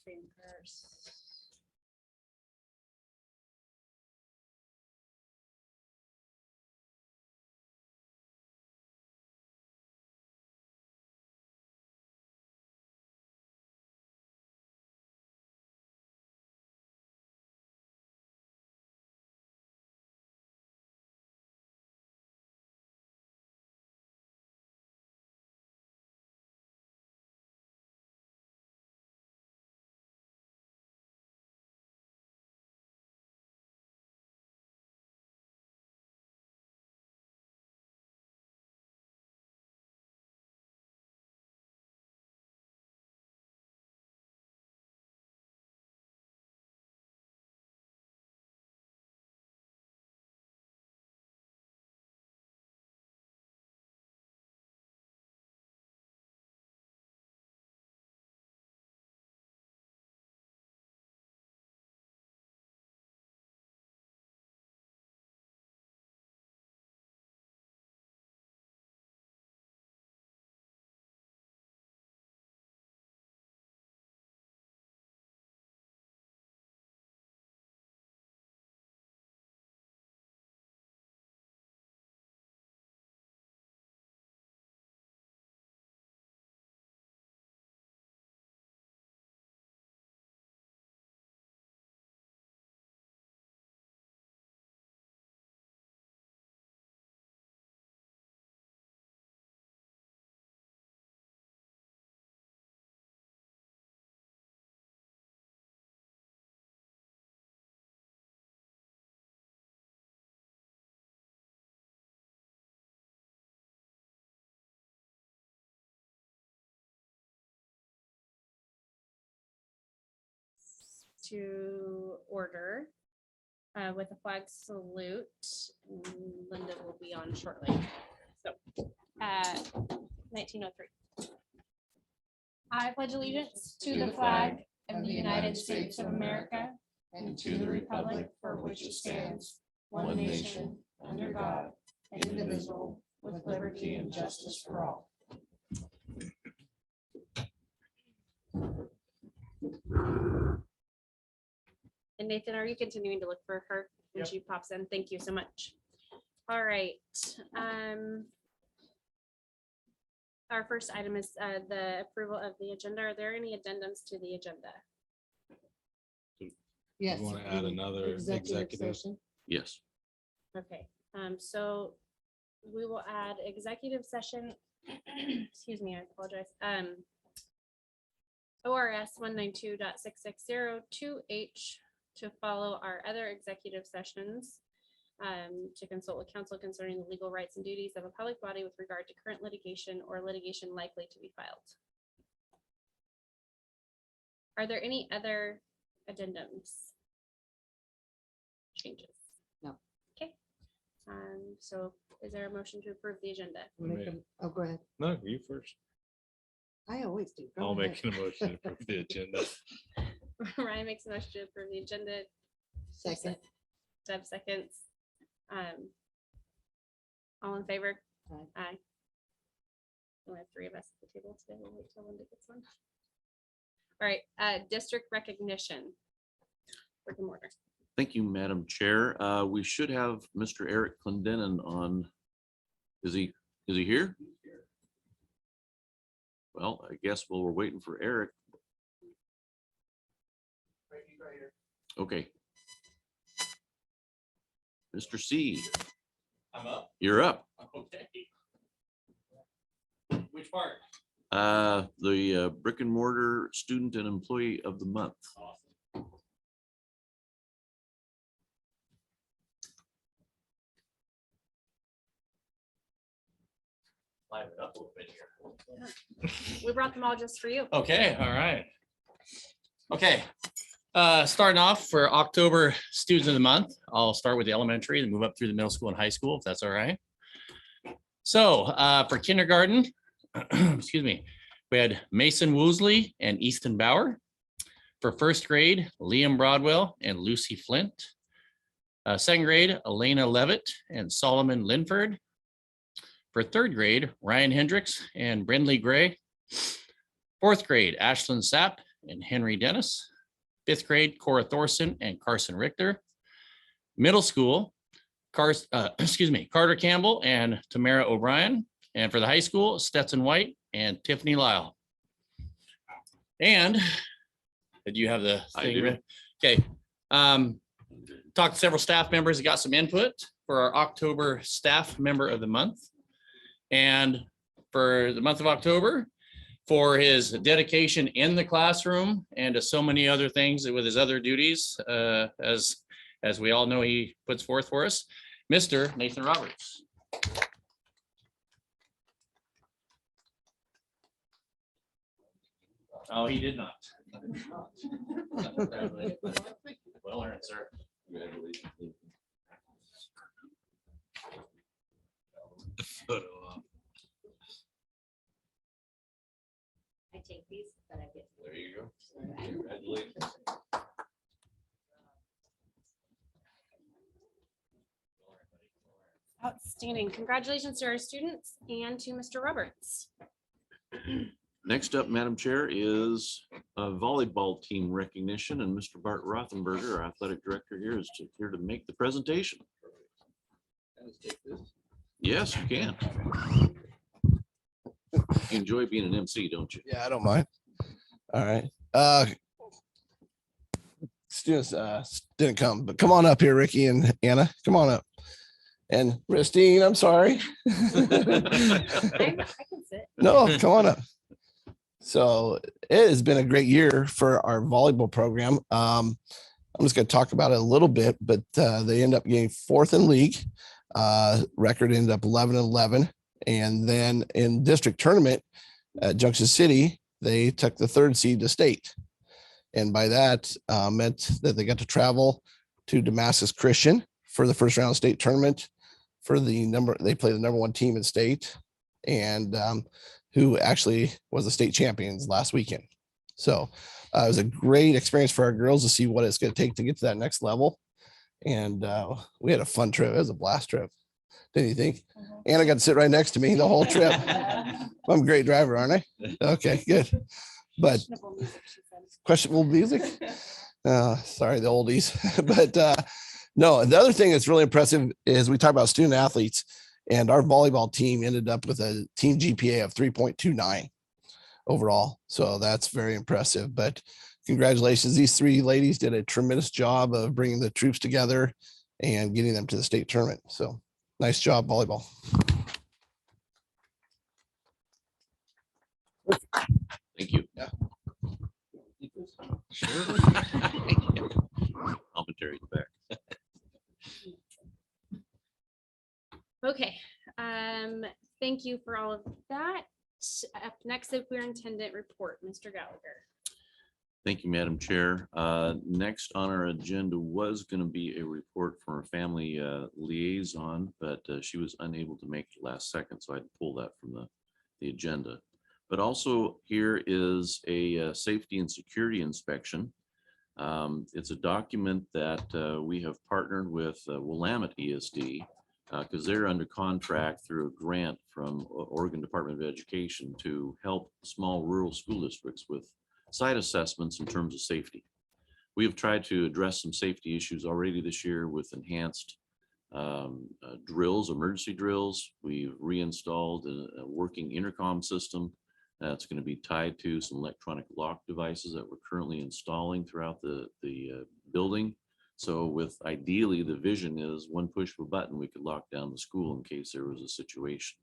screen first. To order with a flag salute. Linda will be on shortly. So, 1903. I pledge allegiance to the flag of the United States of America and to the republic for which it stands, one nation, under God, indivisible, with liberty and justice for all. And Nathan, are you continuing to look for her when she pops in? Thank you so much. All right. Our first item is the approval of the agenda. Are there any addendums to the agenda? Yes. You want to add another executive? session. Yes. Okay, so we will add executive session. Excuse me, I apologize. ORS 192.660-2H to follow our other executive sessions to consult with counsel concerning the legal rights and duties of a public body with regard to current litigation or litigation likely to be filed. Are there any other addendums? Changes? No. Okay. So is there a motion to approve the agenda? Oh, go ahead. No, you first. I always do. Go I'll ahead. make a motion to approve the agenda. Ryan makes a motion to approve the agenda. Second. Deb seconds. All in favor? Aye. Aye. We have three of us at the table today. We'll wait till Linda gets one. All right, district recognition. Brick and mortar. Thank you, Madam Chair. We should have Mr. Eric Clendenin on. Is he here? Well, I guess while we're waiting for Eric. Okay. Mr. C, I'm up. you're up. Okay. Which part? The brick and mortar student and employee of the month. Awesome. Liven it up a little bit here. We brought them all just for you. Okay, all right. Okay, starting off for October Students of the Month, I'll start with the elementary and move up through the middle school and high school, if that's all right. So for kindergarten, excuse me, we had Mason Woosley and Easton Bauer. For first grade, Liam Broadwell and Lucy Flint. Second grade, Elena Levitt and Solomon Linford. For third grade, Ryan Hendricks and Brindley Gray. Fourth grade, Ashlyn Sapp and Henry Dennis. Fifth grade, Cora Thorson and Carson Richter. Middle school, Carter Campbell and Tamara O'Brien. And for the high school, Stetson White and Tiffany Lyle. And did you have the I thing do. ready? Okay. Talked to several staff members, got some input for our October staff member of the month. And for the month of October, for his dedication in the classroom and to so many other things with his other duties, as we all know he puts forth for us, Mr. Nathan Roberts. Oh, he did not. Well earned, sir. Photo op. I take these, but I get. There you go. Congratulations. Outstanding. Congratulations to our students and to Mr. Roberts. Next up, Madam Chair, is a volleyball team recognition, and Mr. Bart Rothenberger, our athletic director here, is here to make the presentation. Yes, you can. You enjoy being an MC, don't you? Yeah, I don't mind. All right. Students didn't come, but come on up here, Ricky and Anna. Come on up. And Christine, I'm sorry. I can sit. No, come on up. So it has been a great year for our volleyball program. I'm just going to talk about it a little bit, but they end up getting fourth in league. Record ended up 11-11. And then in district tournament at Junction City, they took the third seed to state. And by that meant that they got to travel to Damascus Christian for the first round of state tournament for they play the number one team in state, and who actually was the state champions last weekend. So it was a great experience for our girls to see what it's going to take to get to that next level. And we had a fun trip. It was a blast trip. Didn't you think? Anna got to sit right next to me the whole trip. I'm a great driver, aren't I? Okay, good. But questionable music. Sorry, the oldies. But no, the other thing that's really impressive is we talk about student athletes, and our volleyball team ended up with a team GPA of 3.29 overall. So that's very impressive. But congratulations. These three ladies did a tremendous job of bringing the troops together and getting them to the state tournament. So nice job, volleyball. Thank you. Yeah. Sure. Commentary back. Okay, thank you for all of that. Up next, the superintendent report, Mr. Gallagher. Thank you, Madam Chair. Next on our agenda was going to be a report from our family liaison, but she was unable to make it last second, so I had to pull that from the agenda. But also here is a safety and security inspection. It's a document that we have partnered with Willamette ESD because they're under contract through a grant from Oregon Department of Education to help small rural school districts with site assessments in terms of safety. We have tried to address some safety issues already this year with enhanced drills, emergency drills. We've reinstalled a working intercom system that's going to be tied to some electronic lock devices that we're currently installing throughout the building. So with ideally, the vision is one push of a button, we could lock down the school in case there was a situation.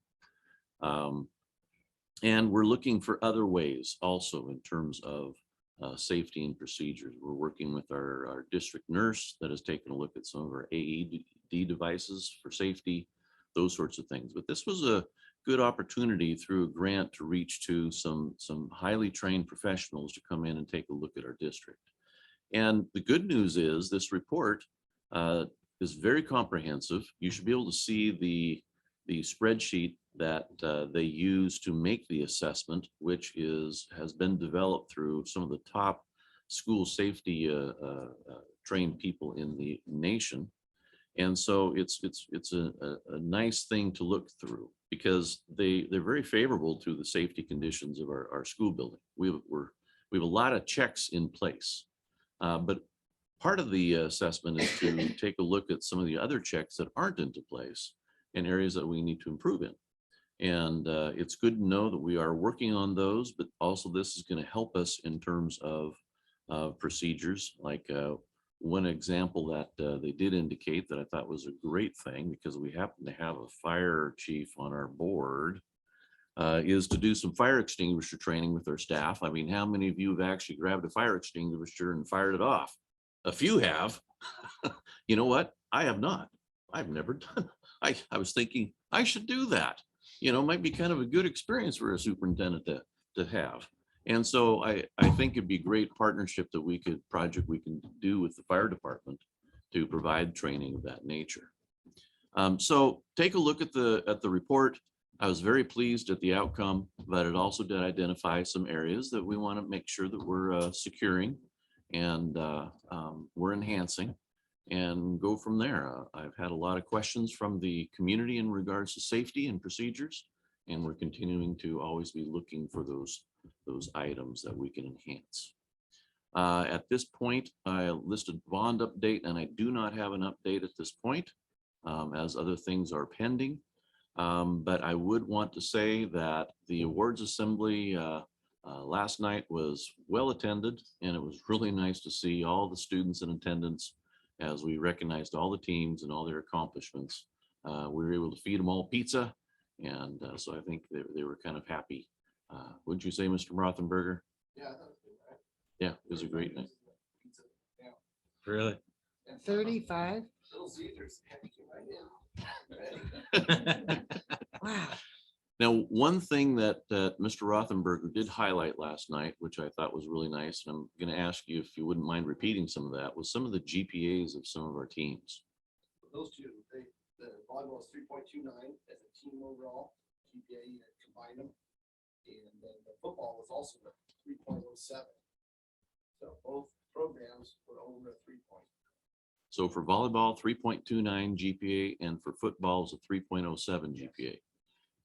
And we're looking for other ways also in terms of safety and procedures. We're working with our district nurse that has taken a look at some of our AED devices for safety, those sorts of things. But this was a good opportunity through a grant to reach to some highly trained professionals to come in and take a look at our district. And the good news is this report is very comprehensive. You should be able to see the spreadsheet that they use to make the assessment, which has been developed through some of the top school safety trained people in the nation. And so it's a nice thing to look through because they're very favorable to the safety conditions of our school building. We're we have a lot of checks in place. But part of the assessment is to take a look at some of the other checks that aren't into place and areas that we need to improve in. And it's good to know that we are working on those, but also this is going to help us in terms of procedures. Like one example that they did indicate that I thought was a great thing, because we happen to have a fire chief on our board, is to do some fire extinguisher training with our staff. I mean, how many of you have actually grabbed a fire extinguisher and fired it off? A few have. You know what? I have not. I've never done. I was thinking I should do that. You know, might be kind of a good experience for a superintendent to have. And so I think it'd be a great partnership that we can do with the fire department to provide training of that nature. So take a look at the report. I was very pleased at the outcome, but it also did identify some areas that we want to make sure that we're securing and we're enhancing, and go from there. I've had a lot of questions from the community in regards to safety and procedures, and we're continuing to always be looking for those items that we can enhance. At this point, I listed bond update, and I do not have an update at this point, as other things are pending. But I would want to say that the awards assembly last night was well attended, and it was really nice to see all the students in attendance as we recognized all the teams and all their accomplishments. We were able to feed them all pizza, and so I think they were kind of happy. Wouldn't you say, Mr. Rothenberger? Yeah. Yeah, it was a great night. Really? 35. Wow. Now, one thing that Mr. Rothenberger did highlight last night, which I thought was really nice, and I'm going to ask you if you wouldn't mind repeating some of that, was some of the GPAs of some of our teams. Those two, the volleyball is 3.29 as a team overall, GPA, you combine them. And then the football was also 3.07. So both programs were over a 3 point. So for volleyball, 3.29 GPA, and for football is a 3.07 GPA.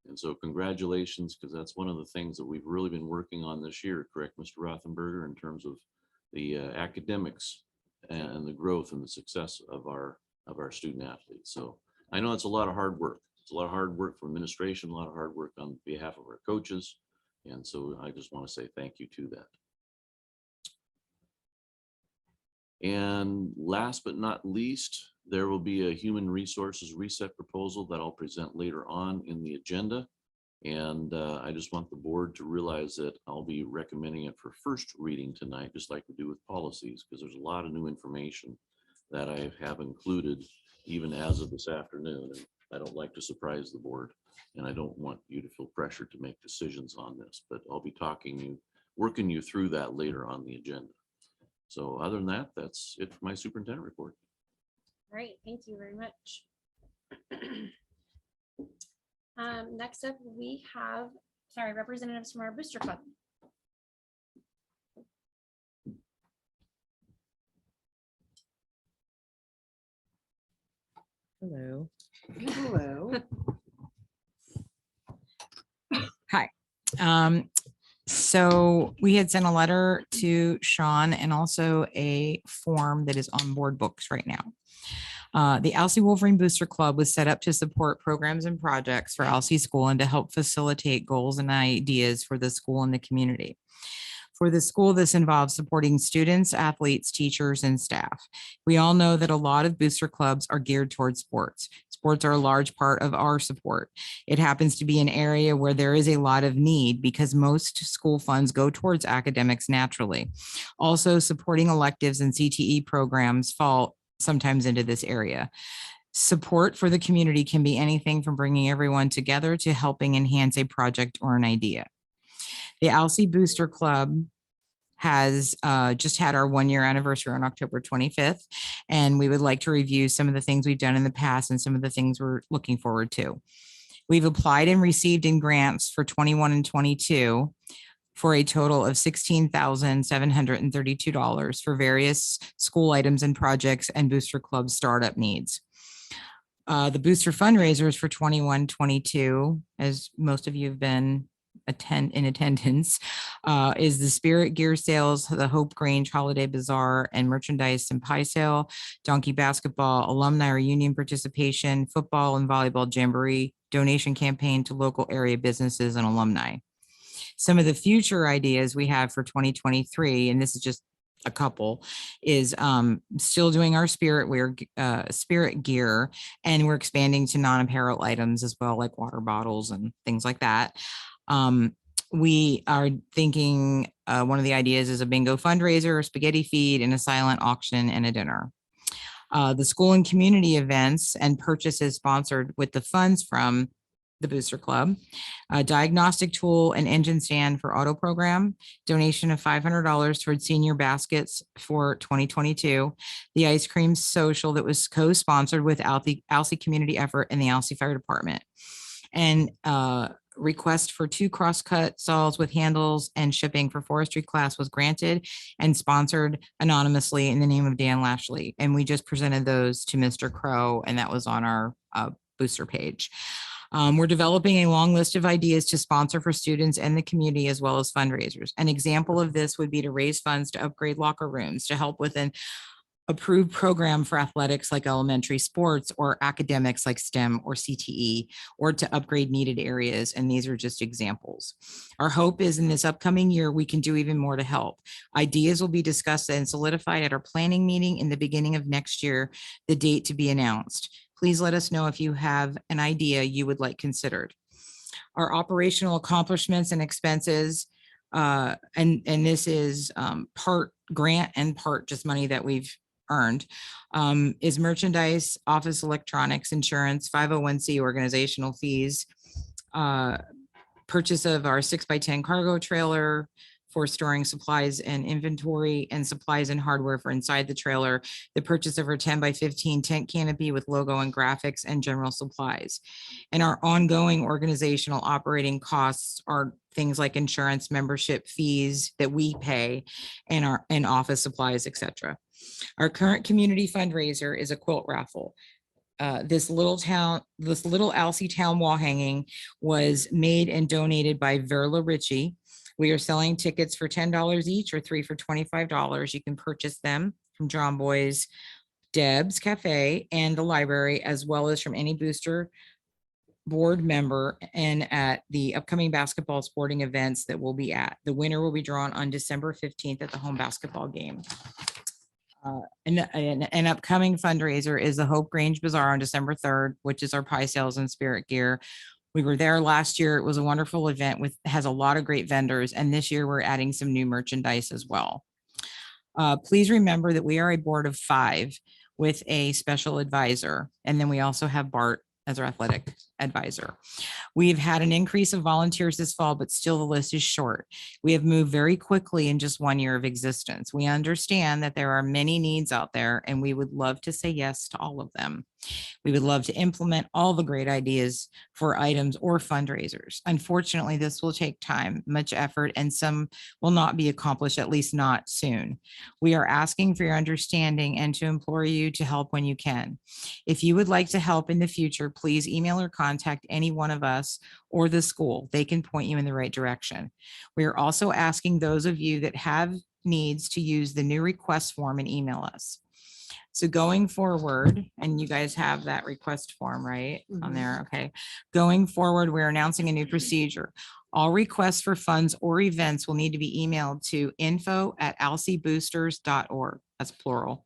And so congratulations, because that's one of the things that we've really been working on this year, correct, Mr. Rothenberger, in terms of the academics and the growth and the success of our student athletes. So I know it's a lot of hard work. It's a lot of hard work for administration, a lot of hard work on behalf of our coaches. And so I just want to say thank you to that. And last but not least, there will be a human resources reset proposal that I'll present later on in the agenda. And I just want the board to realize that I'll be recommending it for first reading tonight, just like we do with policies, because there's a lot of new information that I have included even as of this afternoon. And I don't like to surprise the board, and I don't want you to feel pressure to make decisions on this, but I'll be working you through that later on the agenda. So other than that, that's it for my superintendent report. All right, thank you very much. Next up, we have, representatives from our booster club. Hello. Hello. Hi. So we had sent a letter to Sean and also a form that is on board books right now. The Alsea Wolverine Booster Club was set up to support programs and projects for Alsea School and to help facilitate goals and ideas for the school and the community. For the school, this involves supporting students, athletes, teachers, and staff. We all know that a lot of booster clubs are geared towards sports. Sports are a large part of our support. It happens to be an area where there is a lot of need because most school funds go towards academics naturally. Also, supporting electives and CTE programs fall sometimes into this area. Support for the community can be anything from bringing everyone together to helping enhance a project or an idea. The Alsea Booster Club has just had our 1-year anniversary on October 25th, and we would like to review some of the things we've done in the past and some of the things we're looking forward to. We've applied and received in grants for 21 and 22 for a total of $16,732 for various school items and projects and Booster Club startup needs. The booster fundraisers for 21-22, as most of you have been in attendance is the Spirit Gear Sales, the Hope Grange Holiday Bazaar and Merchandise and Pie Sale, Donkey Basketball, Alumni Reunion Participation, Football and Volleyball Jamboree, donation campaign to local area businesses and alumni. Some of the future ideas we have for 2023, and this is just a couple, is still doing our spirit gear, and we're expanding to non-apparel items as well, like water bottles and things like that. We are thinking one of the ideas is a bingo fundraiser, a spaghetti feed, and a silent auction and a dinner. The school and community events and purchases sponsored with the funds from the Booster Club, a diagnostic tool and engine stand for auto program, donation of $500 towards senior baskets for 2022, the ice cream social that was co-sponsored with Alsea Community Effort and the Alsea Fire Department, and request for 2 crosscut saws with handles and shipping for forestry class was granted and sponsored anonymously in the name of Dan Lashley. And we just presented those to Mr. Crow, and that was on our booster page. We're developing a long list of ideas to sponsor for students and the community, as well as fundraisers. An example of this would be to raise funds to upgrade locker rooms, to help with an approved program for athletics like elementary sports, or academics like STEM or CTE, or to upgrade needed areas. And these are just examples. Our hope is in this upcoming year, we can do even more to help. Ideas will be discussed and solidified at our planning meeting in the beginning of next year, the date to be announced. Please let us know if you have an idea you would like considered. Our operational accomplishments and expenses, and this is part grant and part just money that we've earned, is merchandise, office electronics, insurance, 501c organizational fees, purchase of our 6x10 cargo trailer for storing supplies and inventory, and supplies and hardware for inside the trailer, the purchase of our 10x15 tent canopy with logo and graphics, and general supplies. And our ongoing organizational operating costs are things like insurance, membership fees that we pay, and office supplies, etc. Our current community fundraiser is a quilt raffle. This little Alsea town wall hanging was made and donated by Verla Ritchie. We are selling tickets for $10 each, or 3 for $25. You can purchase them from John Boy's, Deb's Cafe, and the library, as well as from any booster board member, and at the upcoming basketball sporting events that we'll be at. The winner will be drawn on December 15th at the home basketball game. An upcoming fundraiser is the Hope Grange Bazaar on December 3rd, which is our pie sales and spirit gear. We were there last year. It was a wonderful event has a lot of great vendors. And this year we're adding some new merchandise as well. Please remember that we are a board of 5 with a special advisor. And then we also have Bart as our athletic advisor. We've had an increase of volunteers this fall, but still the list is short. We have moved very quickly in just 1 year of existence. We understand that there are many needs out there, and we would love to say yes to all of them. We would love to implement all the great ideas for items or fundraisers. Unfortunately, this will take time, much effort, and some will not be accomplished, at least not soon. We are asking for your understanding and to implore you to help when you can. If you would like to help in the future, please email or contact any one of us or the school. They can point you in the right direction. We are also asking those of you that have needs to use the new request form and email us. So going forward, and you guys have that request form, right, on there? Okay. Going forward, we're announcing a new procedure. All requests for funds or events will need to be emailed to info@alseaboosters.org. That's plural.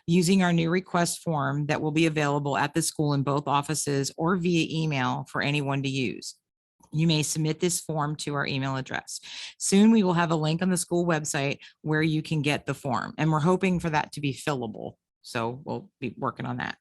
Using our new request form that will be available at the school in both offices or via email for anyone to use. You may submit this form to our email address. Soon we will have a link on the school website where you can get the form, and we're hoping for that to be fillable. So we'll be working on that.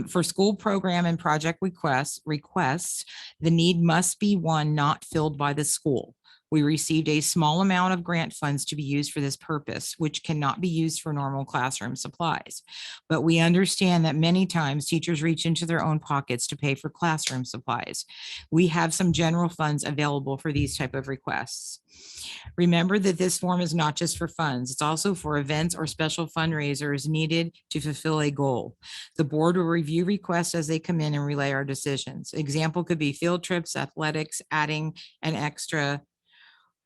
For school program and project requests, the need must be one not filled by the school. We received a small amount of grant funds to be used for this purpose, which cannot be used for normal classroom supplies. But we understand that many times teachers reach into their own pockets to pay for classroom supplies. We have some general funds available for these type of requests. Remember that this form is not just for funds, it's also for events or special fundraisers needed to fulfill a goal. The board will review requests as they come in and relay our decisions. Example could be field trips, athletics, adding an extra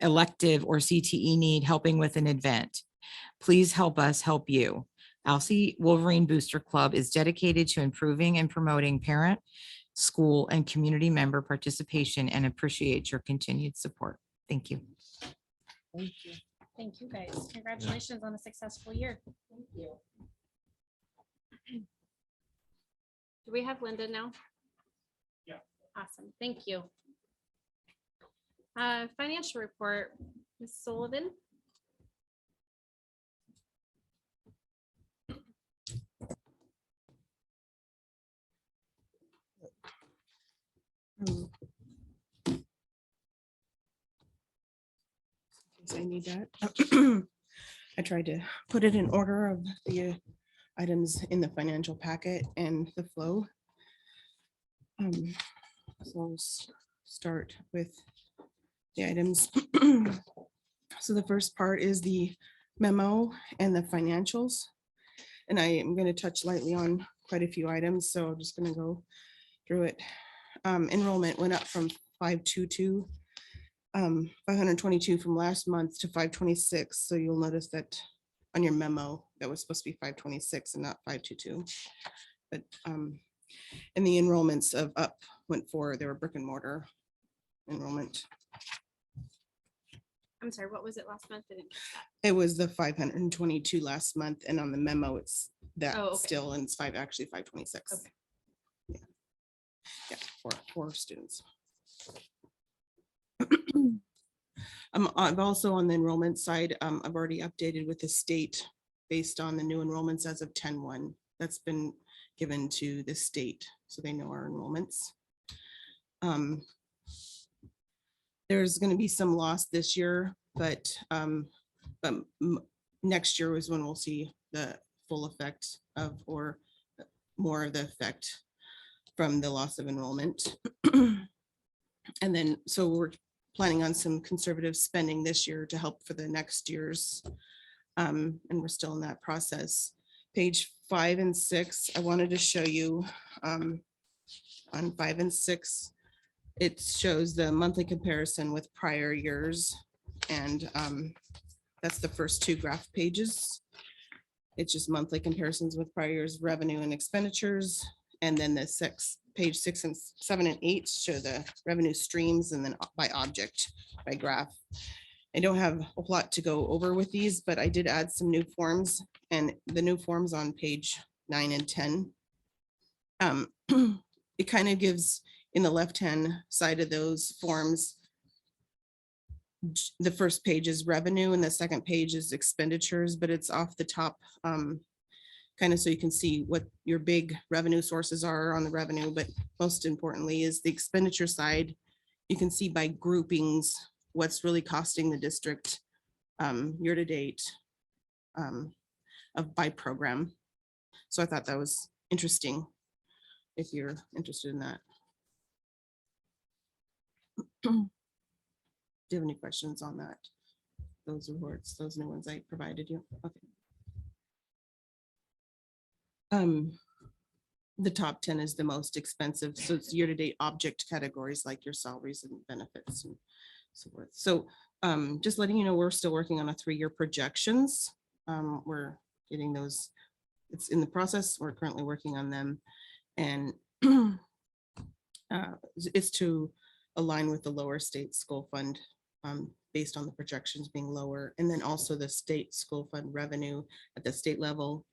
elective or CTE need, helping with an event. Please help us help you. Alcee Wolverine Booster Club is dedicated to improving and promoting parent, school, and community member participation and appreciate your continued support. Thank you. Thank you. Thank you, guys. Congratulations on a successful year. Thank you. Do we have Linda now? Yeah. Awesome. Thank you. Financial report, Ms. Sullivan. I need that. I tried to put it in order of the items in the financial packet and the flow. So I'll start with the items. So the first part is the memo and the financials. And I am going to touch lightly on quite a few items, so I'm just going to go through it. Enrollment went up from 522 from last month to 526. So you'll notice that on your memo, that was supposed to be 526 and not 522. But and the enrollments of up went for their brick and mortar enrollment. I'm sorry, what was it last month? I didn't catch that. It was the 522 last month, and on the memo, it's that Oh, okay. still, and it's actually 526. Okay. Yeah, for students. I've also on the enrollment side, I've already updated with the state based on the new enrollments as of 10/1. That's been given to the state, so they know our enrollments. There's going to be some loss this year, but next year is when we'll see the full effect of, or more of the effect from the loss of enrollment. And then, so we're planning on some conservative spending this year to help for the next year's. And we're still in that process. Page 5 and 6, I wanted to show you on 5 and 6, it shows the monthly comparison with prior years. And that's the first 2 graph pages. It's just monthly comparisons with prior years revenue and expenditures. And then the page 6 and 7 and 8 show the revenue streams, and then by object, by graph. I don't have a whole lot to go over with these, but I did add some new forms, and the new forms on page 9 and 10. It kind of gives in the left-hand side of those forms, the first page is revenue and the second page is expenditures, but it's off the top, kind of so you can see what your big revenue sources are on the revenue, but most importantly is the expenditure side. You can see by groupings what's really costing the district year to date by program. So I thought that was interesting if you're interested in that. Do you have any questions on that? Those reports, those new ones I provided you. Okay. The top 10 is the most expensive. So it's year-to-date object categories like your salaries and benefits and so forth. So just letting you know, we're still working on a 3-year projections. We're getting those. It's in the process. We're currently working on them. And it's to align with the lower state school fund based on the projections being lower. And then also the state school fund revenue at the state level.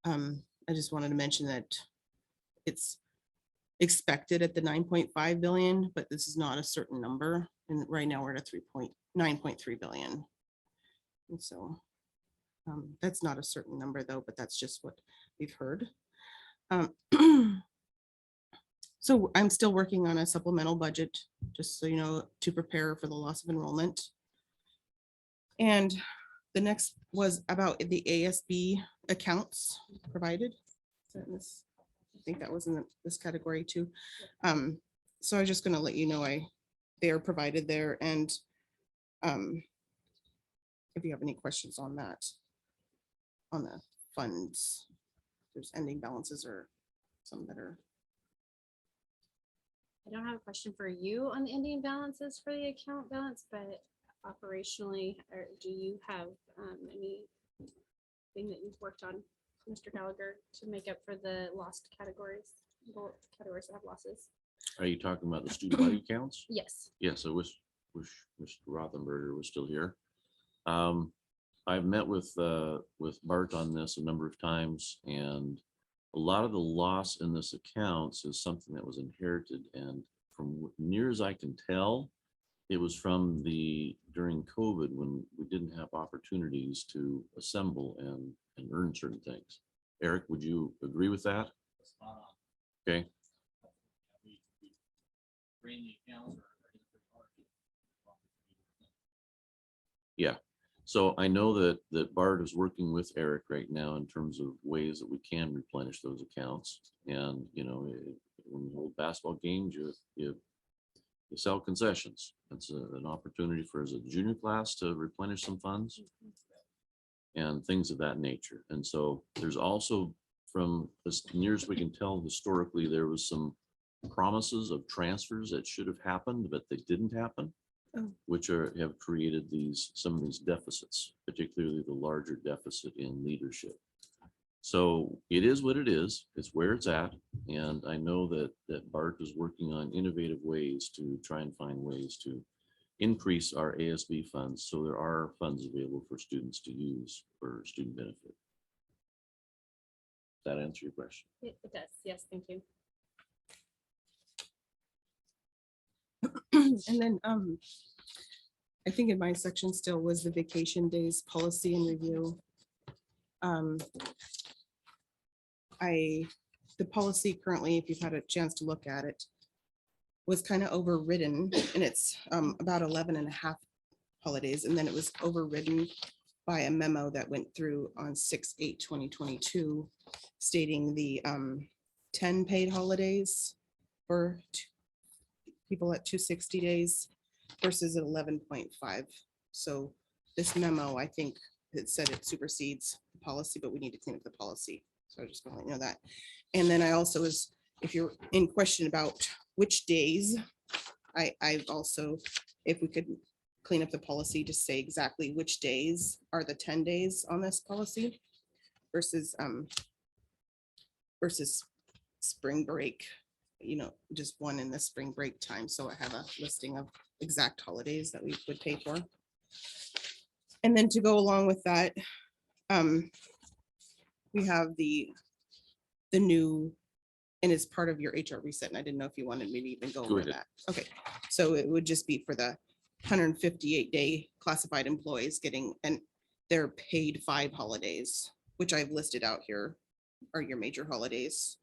I just wanted to mention that it's expected at the 9.5 billion, but this is not a certain number. And right now we're at a 9.3 billion. And so that's not a certain number though, but that's just what we've heard. So I'm still working on a supplemental budget just so you know, to prepare for the loss of enrollment. And the next was about the ASB accounts provided. Is that in this? I think that was in this category too. So I'm just gonna let you know they are provided there, and if you have any questions on that, on the funds, there's ending balances or some that are. I don't have a question for you on the ending balances for the account balance, but operationally, do you have anything that you've worked on, Mr. Gallagher, to make up for the lost categories, categories that have losses? Are you talking about the student body accounts? Yes. Yes, I wish Mr. Rothenberger was still here. I've met with Bart on this a number of times, and a lot of the loss in this accounts is something that was inherited, and from near as I can tell, it was from during COVID when we didn't have opportunities to assemble and earn certain things. Eric, would you agree with that? Okay. Yeah, so I know that Bart is working with Eric right now in terms of ways that we can replenish those accounts. And, you know, when you hold basketball games, you sell concessions. It's an opportunity for as a junior class to replenish some funds and things of that nature. And so there's also, from as near as we can tell historically, there was some promises of transfers that should have happened, but they didn't happen, which have created some of these deficits, particularly the larger deficit in leadership. So it is what it is. It's where it's at. And I know that Bart is working on innovative ways to try and find ways to increase our ASB funds. So there are funds available for students to use for student benefit. Does that answer your question? It does. Yes, thank you. And then I think in my section still was the vacation days policy and review. The policy currently, if you've had a chance to look at it, was kind of overridden, and it's about 11 and a half holidays, and then it was overridden by a memo that went through on 6/8/2022 stating the 10 paid holidays for people at 260 days versus at 11.5. So this memo, I think it said it supersedes the policy, but we need to clean up the policy. So I just want to let you know that. And then I also was, if you're in question about which days, I've also, if we could clean up the policy to say exactly which days are the 10 days on this policy versus spring break, you know, just one in the spring break time. So I have a listing of exact holidays that we would pay for. And then to go along with that, we have the new, and it's part of your HR reset, and I didn't know if you wanted me to even go over ahead. that. Okay, so it would just be for the 158-day classified employees getting, and they're paid 5 holidays, which I've listed out here are your major holidays.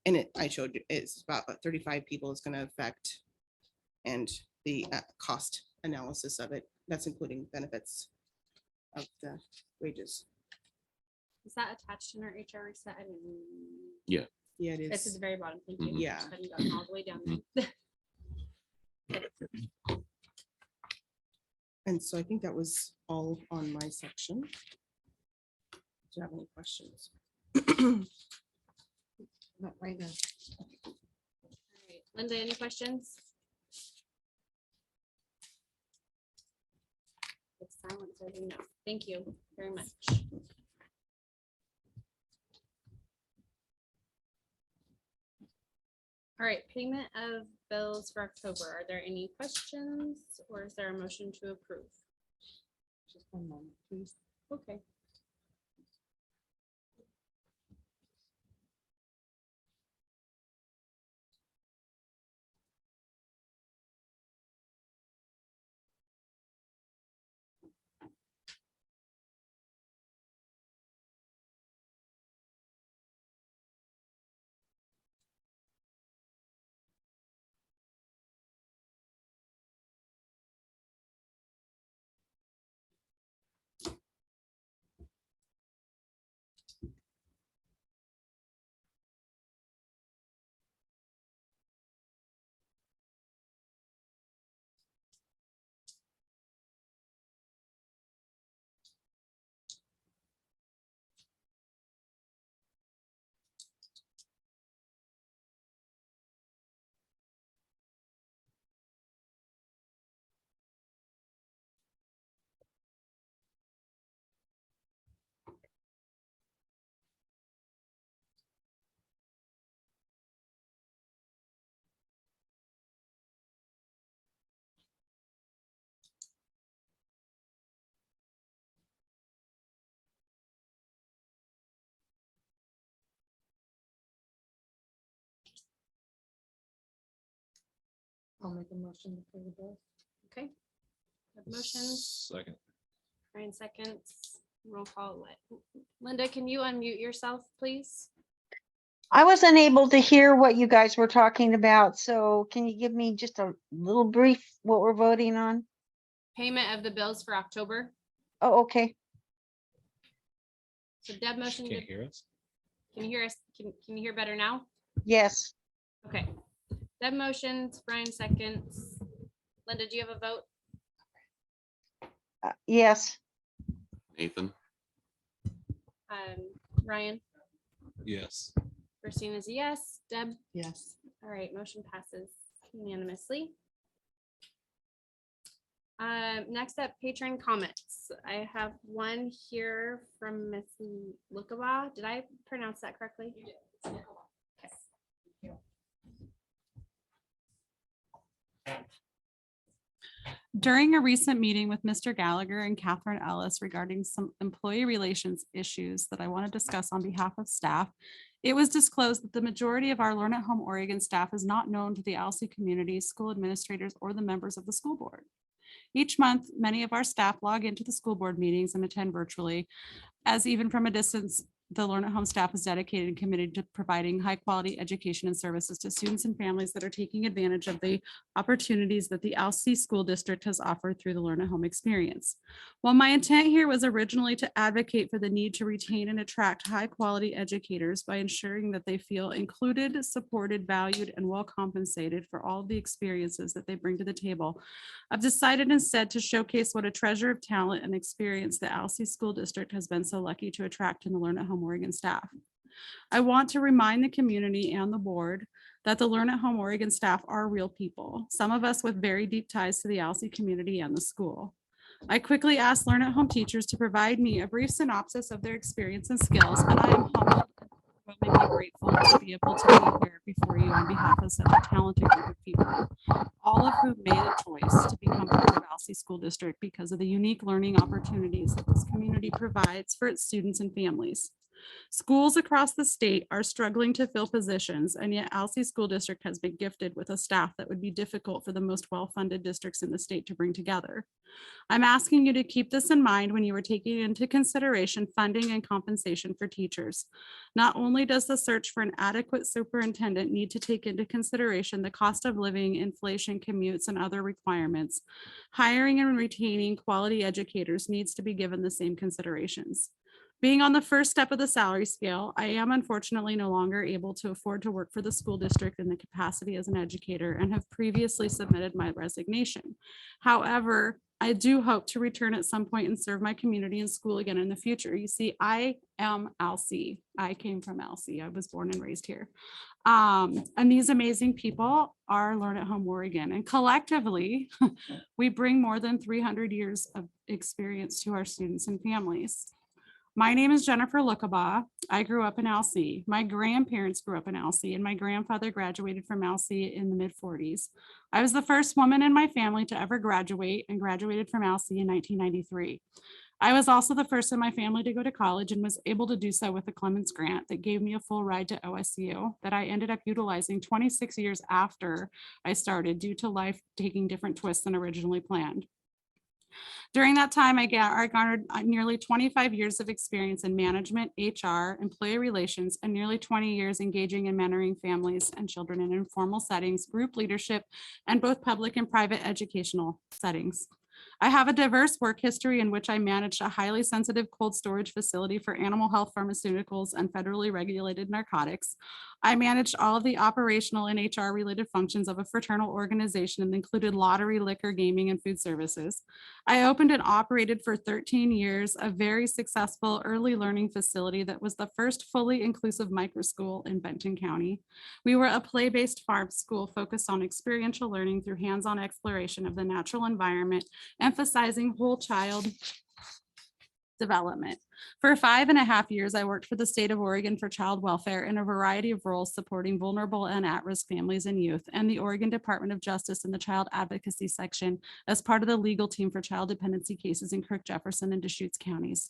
And I showed you, it's about 35 people it's gonna affect. And the cost analysis of it, that's including benefits of the wages. Is that attached in our HR reset? I mean, Yeah, it this is is. the very bottom. Thank you. Mhm. Yeah. Just hadn't gotten all the way down there. And so I think that was all on my section. Do you have any questions? Not right now. All right. Linda, any questions? It's silence. I do know. Thank you very much. All right, payment of bills for October. Are there any questions or is there a motion to approve? Just one moment, please. Okay. I'll make a motion to pay the bill. Okay. Have a motion, Second. Brian seconds, roll call. Linda, can you unmute yourself, please? I was unable to hear what you guys were talking about, so can you give me just a little brief what we're voting on? Payment of the bills for October. Oh, okay. So Deb motion, Can't hear us? can you hear us? Can you hear better now? Yes, Okay. Deb motions, Brian seconds. Linda, do you have a vote? yes, Nathan, Ryan, Yes. Christina's a yes. Deb, Yes. all right, motion passes unanimously. Next up, patron comments. I have one here from Miss Lukaba. Did I pronounce that correctly? Okay. During a recent meeting with Mr. Gallagher and Catherine Ellis regarding some employee relations issues that I want to discuss on behalf of staff, it was disclosed that the majority of our Learn at Home Oregon staff is not known to the ALSI community, school administrators, or the members of the school board. Each month, many of our staff log into the school board meetings and attend virtually, as even from a distance, the Learn at Home staff is dedicated and committed to providing high quality education and services to students and families that are taking advantage of the opportunities that the ALSI school district has offered through the Learn at Home experience. While my intent here was originally to advocate for the need to retain and attract high quality educators by ensuring that they feel included, supported, valued, and well compensated for all of the experiences that they bring to the table, I've decided instead to showcase what a treasure of talent and experience the ALSI school district has been so lucky to attract in the Learn at Home Oregon staff. I want to remind the community and the board that the Learn at Home Oregon staff are real people, some of us with very deep ties to the ALSI community and the school. I quickly asked Learn at Home teachers to provide me a brief synopsis of their experience and skills, and I am humbled and overwhelmingly grateful to be able to be here before you on behalf of such a talented group of people, all of whom made a choice to become part of ALSI School District because of the unique learning opportunities that this community provides for its students and families. Schools across the state are struggling to fill positions, and yet ALSI School District has been gifted with a staff that would be difficult for the most well-funded districts in the state to bring together. I'm asking you to keep this in mind when you are taking into consideration funding and compensation for teachers. Not only does the search for an adequate superintendent need to take into consideration the cost of living, inflation, commutes, and other requirements, hiring and retaining quality educators needs to be given the same considerations. Being on the first step of the salary scale, I am unfortunately no longer able to afford to work for the school district in the capacity as an educator and have previously submitted my resignation. However, I do hope to return at some point and serve my community and school again in the future. You see, I am ALSI. I came from ALSI. I was born and raised here. And these amazing people are Learn at Home Oregon. And collectively, we bring more than 300 years of experience to our students and families. My name is Jennifer Lukaba. I grew up in ALSI. My grandparents grew up in ALSI, and my grandfather graduated from ALSI in the mid-40s. I was the first woman in my family to ever graduate and graduated from ALSI in 1993. I was also the first in my family to go to college and was able to do so with a Clements grant that gave me a full ride to OSU that I ended up utilizing 26 years after I started due to life taking different twists than originally planned. During that time, I garnered nearly 25 years of experience in management, HR, employee relations, and nearly 20 years engaging and mentoring families and children in informal settings, group leadership, and both public and private educational settings. I have a diverse work history in which I managed a highly sensitive cold storage facility for animal health pharmaceuticals and federally regulated narcotics. I managed all of the operational and HR related functions of a fraternal organization that included lottery, liquor, gaming, and food services. I opened and operated for 13 years a very successful early learning facility that was the first fully inclusive micro school in Benton County. We were a play-based farm school focused on experiential learning through hands-on exploration of the natural environment, emphasizing whole child development. For 5.5 years, I worked for the state of Oregon for child welfare in a variety of roles supporting vulnerable and at-risk families and youth, and the Oregon Department of Justice in the child advocacy section as part of the legal team for child dependency cases in Kirk Jefferson and Deschutes counties.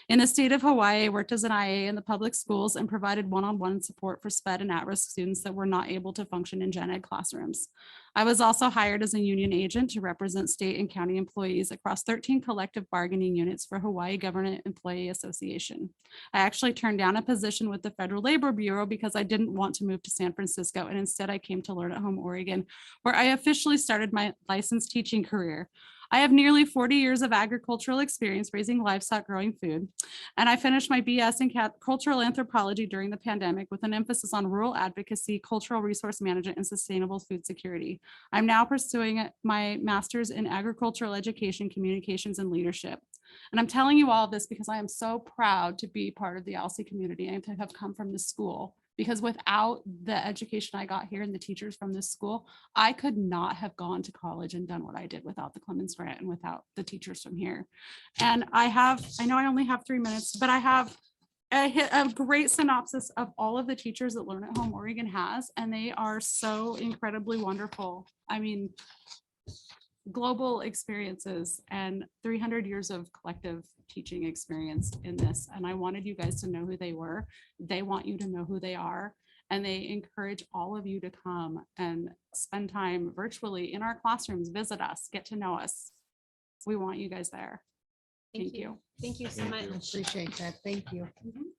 In the state of Hawaii, I worked as an IA in the public schools and provided one-on-one support for SPED and at-risk students that were not able to function in gen ed classrooms. I was also hired as a union agent to represent state and county employees across 13 collective bargaining units for Hawaii Government Employee Association. I actually turned down a position with the Federal Labor Bureau because I didn't want to move to San Francisco, and instead I came to Learn at Home Oregon, where I officially started my licensed teaching career. I have nearly 40 years of agricultural experience raising livestock, growing food, and I finished my BS in cultural anthropology during the pandemic with an emphasis on rural advocacy, cultural resource management, and sustainable food security. I'm now pursuing my master's in agricultural education, communications, and leadership. And I'm telling you all of this because I am so proud to be part of the ALSI community and to have come from this school. Because without the education I got here and the teachers from this school, I could not have gone to college and done what I did without the Clemens Grant and without the teachers from here. And I know I only have 3 minutes, but I have a great synopsis of all of the teachers that Learn at Home Oregon has, and they are so incredibly wonderful. I mean, global experiences and 300 years of collective teaching experience in this. And I wanted you guys to know who they were. They want you to know who they are. And they encourage all of you to come and spend time virtually in our classrooms, visit us, get to know us. We want you guys there. Thank you. Thank you so Thank much. you. Appreciate that. Thank you.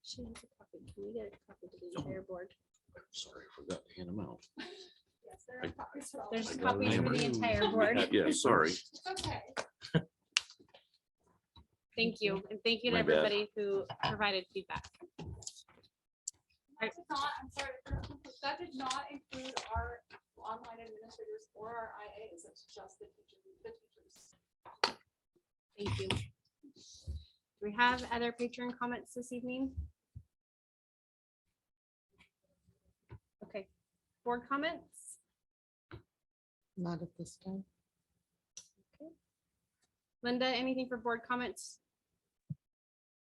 She has a copy. Can we get a copy to the entire board? Sorry, I forgot to hand them out. There's I got copies it. for the entire board. Yeah, sorry. Okay. Thank you. And thank you to My bad. everybody who provided feedback. That did not include our online administrators or our IAs. It's just the teachers. Thank you. Do we have other patron comments this evening? Okay, board comments? Not at this time. Linda, anything for board comments?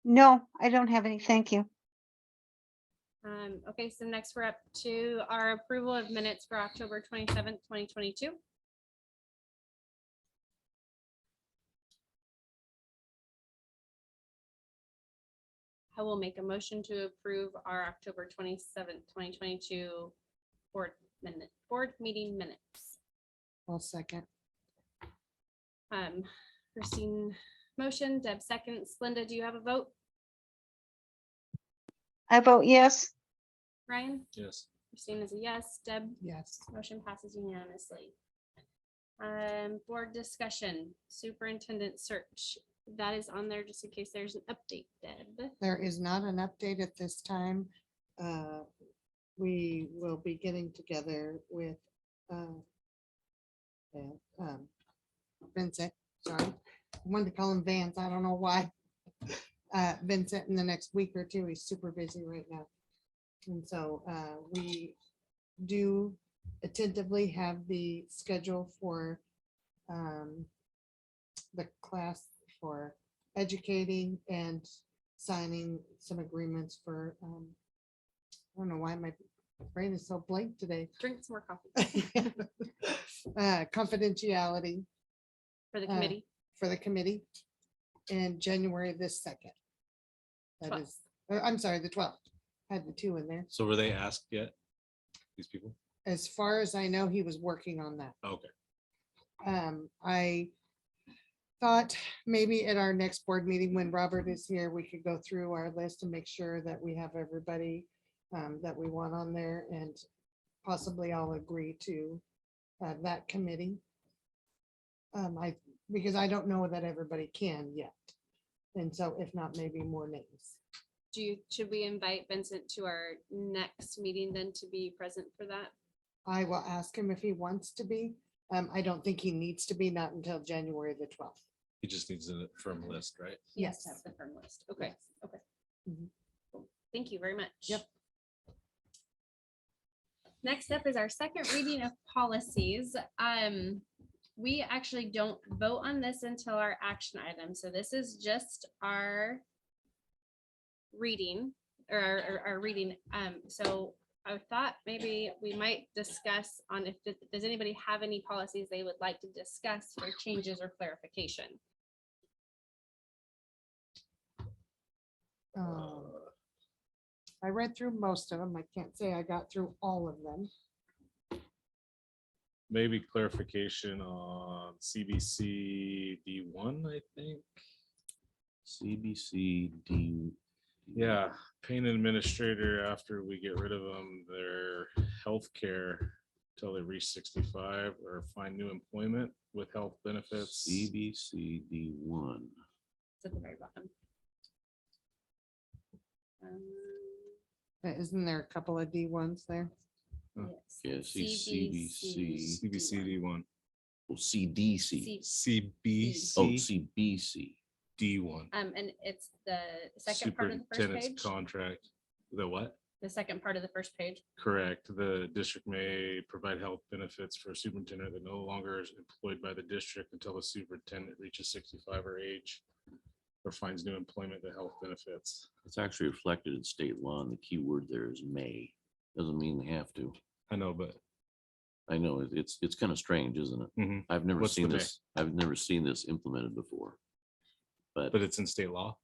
No, I don't have any. Thank you. Okay, so next we're up to our approval of minutes for October 27th, 2022. I will make a motion to approve our October 27th, 2022 board meeting minutes. I'll second. Christine motion, Deb seconds. Linda, do you have a vote? I vote yes. Ryan? Yes. Christine is a yes. Deb? Yes. Motion passes unanimously. Board discussion, superintendent search. That is on there just in case there's an update, Deb. There is not an update at this time. We will be getting together with Vincent, sorry. I wanted to call him Vance. I don't know why. Vincent in the next week or two. He's super busy right now. And so we do attentively have the schedule for the class for educating and signing some agreements for, I don't know why my brain is so blank today. Drink some more coffee Confidentiality for the committee. for the committee in January this 2nd. That 12th. is, I'm sorry, the 12th. Had the 2 in there. So were they asked yet? These people? As far as I know, he was working on that. Okay. I thought maybe at our next board meeting, when Robert is here, we could go through our list and make sure that we have everybody that we want on there, and possibly I'll agree to that committee. Because I don't know that everybody can yet. And so if not, maybe more names. Should we invite Vincent to our next meeting then to be present for that? I will ask him if he wants to be. I don't think he needs to be, not until January the 12th. He just needs a firm list, right? Yes. Yes. Have the firm list. Okay, Yes. okay. Mhm. Cool. Thank you very much. Yep. Next up is our second reading of policies. We actually don't vote on this until our action item. So this is just our reading or our reading. So I thought maybe we might discuss on if, does anybody have any policies they would like to discuss for changes or clarification? I read through most of them. I can't say I got through all of them. Maybe clarification on CBC D1, I think. CBCD. Yeah, pain administrator, after we get rid of them, their healthcare till they reach 65 or find new employment with health benefits. CBCD1. It's at the very bottom. Isn't there a couple of D1s there? Yes. Yeah, CBC. CBCD1. Well, CDC. CBC. Oh, CBC. D1. And it's the second part of the first Superintendent's page, contract. The what? the second part of the first page. Correct. The district may provide health benefits for a superintendent that no longer is employed by the district until the superintendent reaches 65 or age or finds new employment, the health benefits. It's actually reflected in state law, and the key word there is may. Doesn't mean they have to. I know, but I know it's kind of strange, isn't it? Mhm. I've never What's the seen may? this. I've never seen this implemented before. But it's in state law.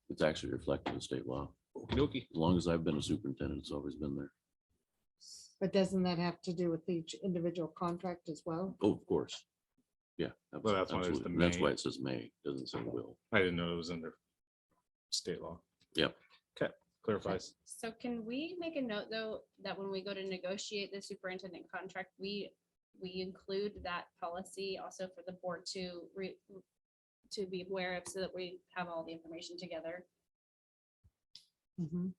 it's actually reflected in state law. Okey-dokey. As long as I've been a superintendent, it's always been there. But doesn't that have to do with each individual contract as well? Oh, of course. Yeah. Well, that's why there's absolutely. the That's may. why it says may, doesn't say will. I didn't know it was under state law. Yep. Okay, clarifies. So can we make a note, though, that when we go to negotiate the superintendent contract, we include that policy also for the board to be aware of, so that we have all the information together? Mhm.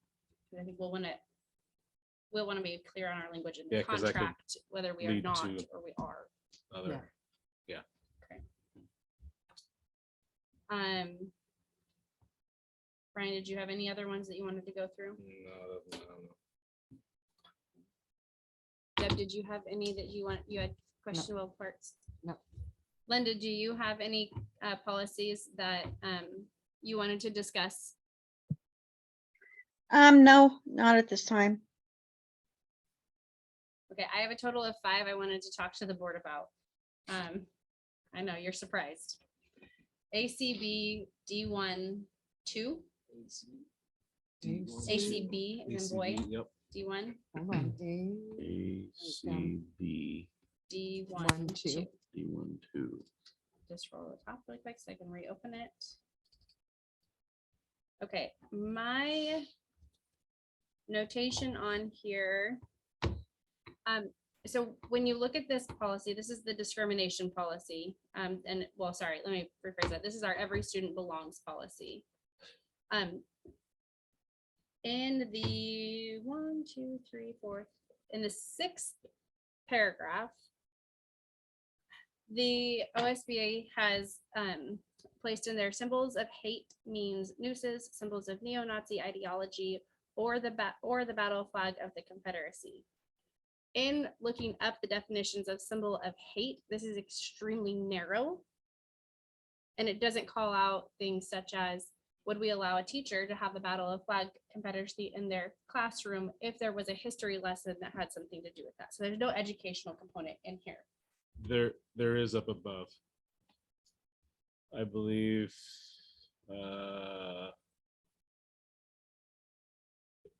I think we'll want to be clear on our language in Yeah, the 'cause that could contract, whether we are lead not to- or we are. Other. Brian, did you have any other ones that you wanted to go through? No, I don't know. Deb, did you have any that you had questionable parts? No. Linda, do you have any policies that you wanted to discuss? No, not at this time. Okay, I have a total of 5 I wanted to talk to the board about. I know, you're surprised. ACB D1 2, ACB, and then boy, ACB, Yep. D1, Hold on. ACB D1 1, 2. 2. D12. Just roll the top really quick so I can reopen it. Okay, my notation on here. So when you look at this policy, this is the discrimination policy. And well, sorry, let me rephrase that. This is our every student belongs policy. In the 1, 2, 3, 4, in the 6th paragraph, the OSBA has placed in there symbols of hate means nooses, symbols of neo-Nazi ideology, or the battle flag of the Confederacy. In looking up the definitions of symbol of hate, this is extremely narrow. And it doesn't call out things such as, would we allow a teacher to have the battle of flag Confederacy in their classroom if there was a history lesson that had something to do with that? So there's no educational component in here. There is up above. I believe.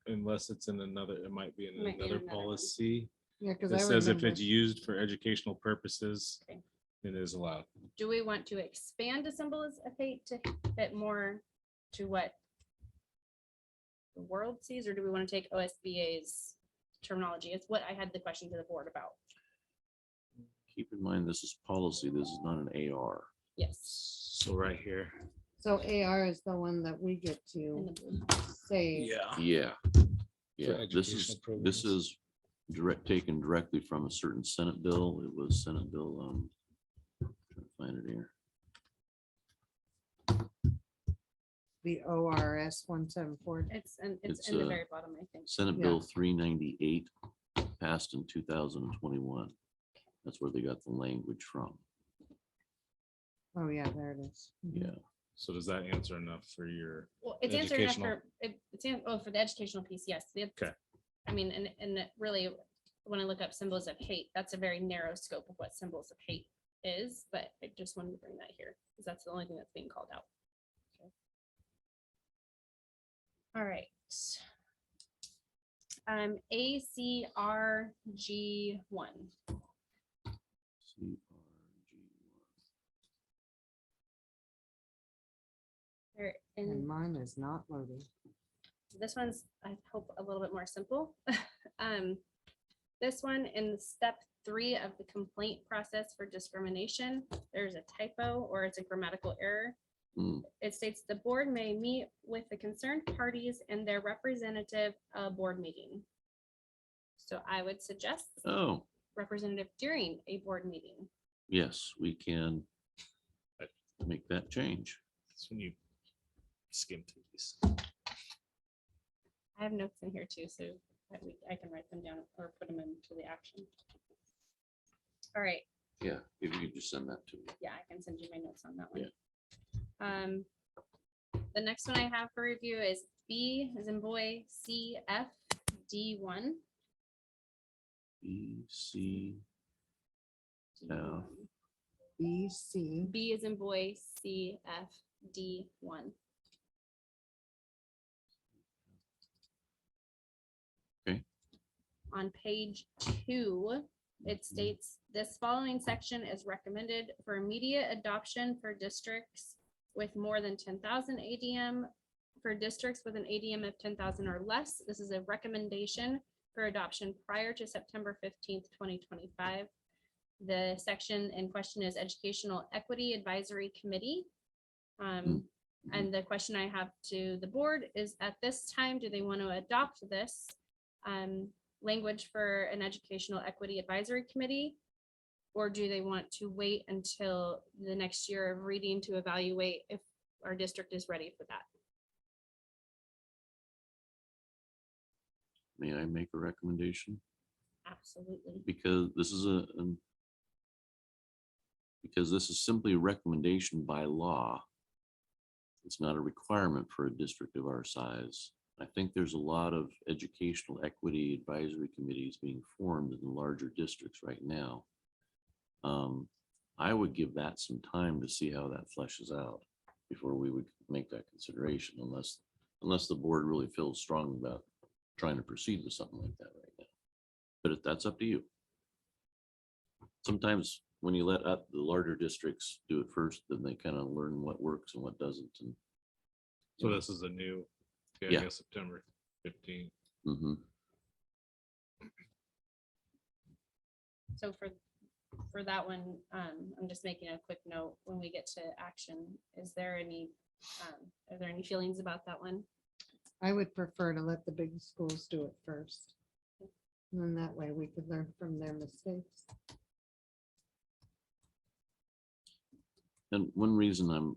Unless it's in another, it might be in Might be in another another one. policy. Yeah, because It I says if remember. it's used for educational purposes, Okay. it is allowed. Do we want to expand the symbols of hate to fit more to what the world sees, or do we want to take OSBA's terminology? It's what I had the question to the board about. Keep in mind, this is policy. This is not an AR. Yes. So right here. So AR is the one that we get in the to blue. say. Yeah. Yeah. Yeah, this educational this programs. is taken directly from a certain Senate bill. It was Senate bill, trying to find it here. The ORS 174. It's It's, in the very bottom, I think. Senate Yeah. Bill 398 passed in 2021. That's where they got the language from. Oh, yeah, there it is. Mhm. Yeah. So does that answer enough for your? Well, it's answering enough Educational. for, for the educational piece, yes. Okay. I mean, and really, when I look up symbols of hate, that's a very narrow scope of what symbols of hate is, but I just wanted to bring that here, because that's the only thing that's being called out. All right. ACRG1. There- And And mine is not loading. this one's, I hope, a little bit more simple. This one in step 3 of the complaint process for discrimination, there's a typo or it's a grammatical error. Hmm. It states the board may meet with the concerned parties and their representative a board meeting. So I would suggest Oh, representative during a board meeting. yes, we can make that change. That's when you skim through these. I have notes in here too, so I can write them down or put them into the action. All right. Yeah, if you could just send that to me. Yeah, I can send you my notes on that one. The next one I have for review is B as in boy, CFD1. B, C, F. BC. B as in boy, CFD1. Okay. On page 2, it states this following section is recommended for immediate adoption for districts with more than 10,000 ADM. For districts with an ADM of 10,000 or less, this is a recommendation for adoption prior to September 15th, 2025. The section in question is Educational Equity Advisory Committee. And the question I have to the board is, at this time, do they want to adopt this language for an Educational Equity Advisory Committee? Or do they want to wait until the next year of reading to evaluate if our district is ready for that? May I make a recommendation? Absolutely. Because this is because this is simply a recommendation by law. It's not a requirement for a district of our size. I think there's a lot of educational equity advisory committees being formed in the larger districts right now. I would give that some time to see how that fleshes out before we would make that consideration, unless the board really feels strong about trying to proceed with something like that right now. But that's up to you. Sometimes when you let up the larger districts do it first, then they kind of learn what works and what doesn't. And So this is a new, I Yeah. guess September 15th. mhm. So for that one, I'm just making a quick note when we get to action. Is there any, are there any feelings about that one? I would prefer to let the big schools do it first. And then that way we could learn from their mistakes. And one reason I'm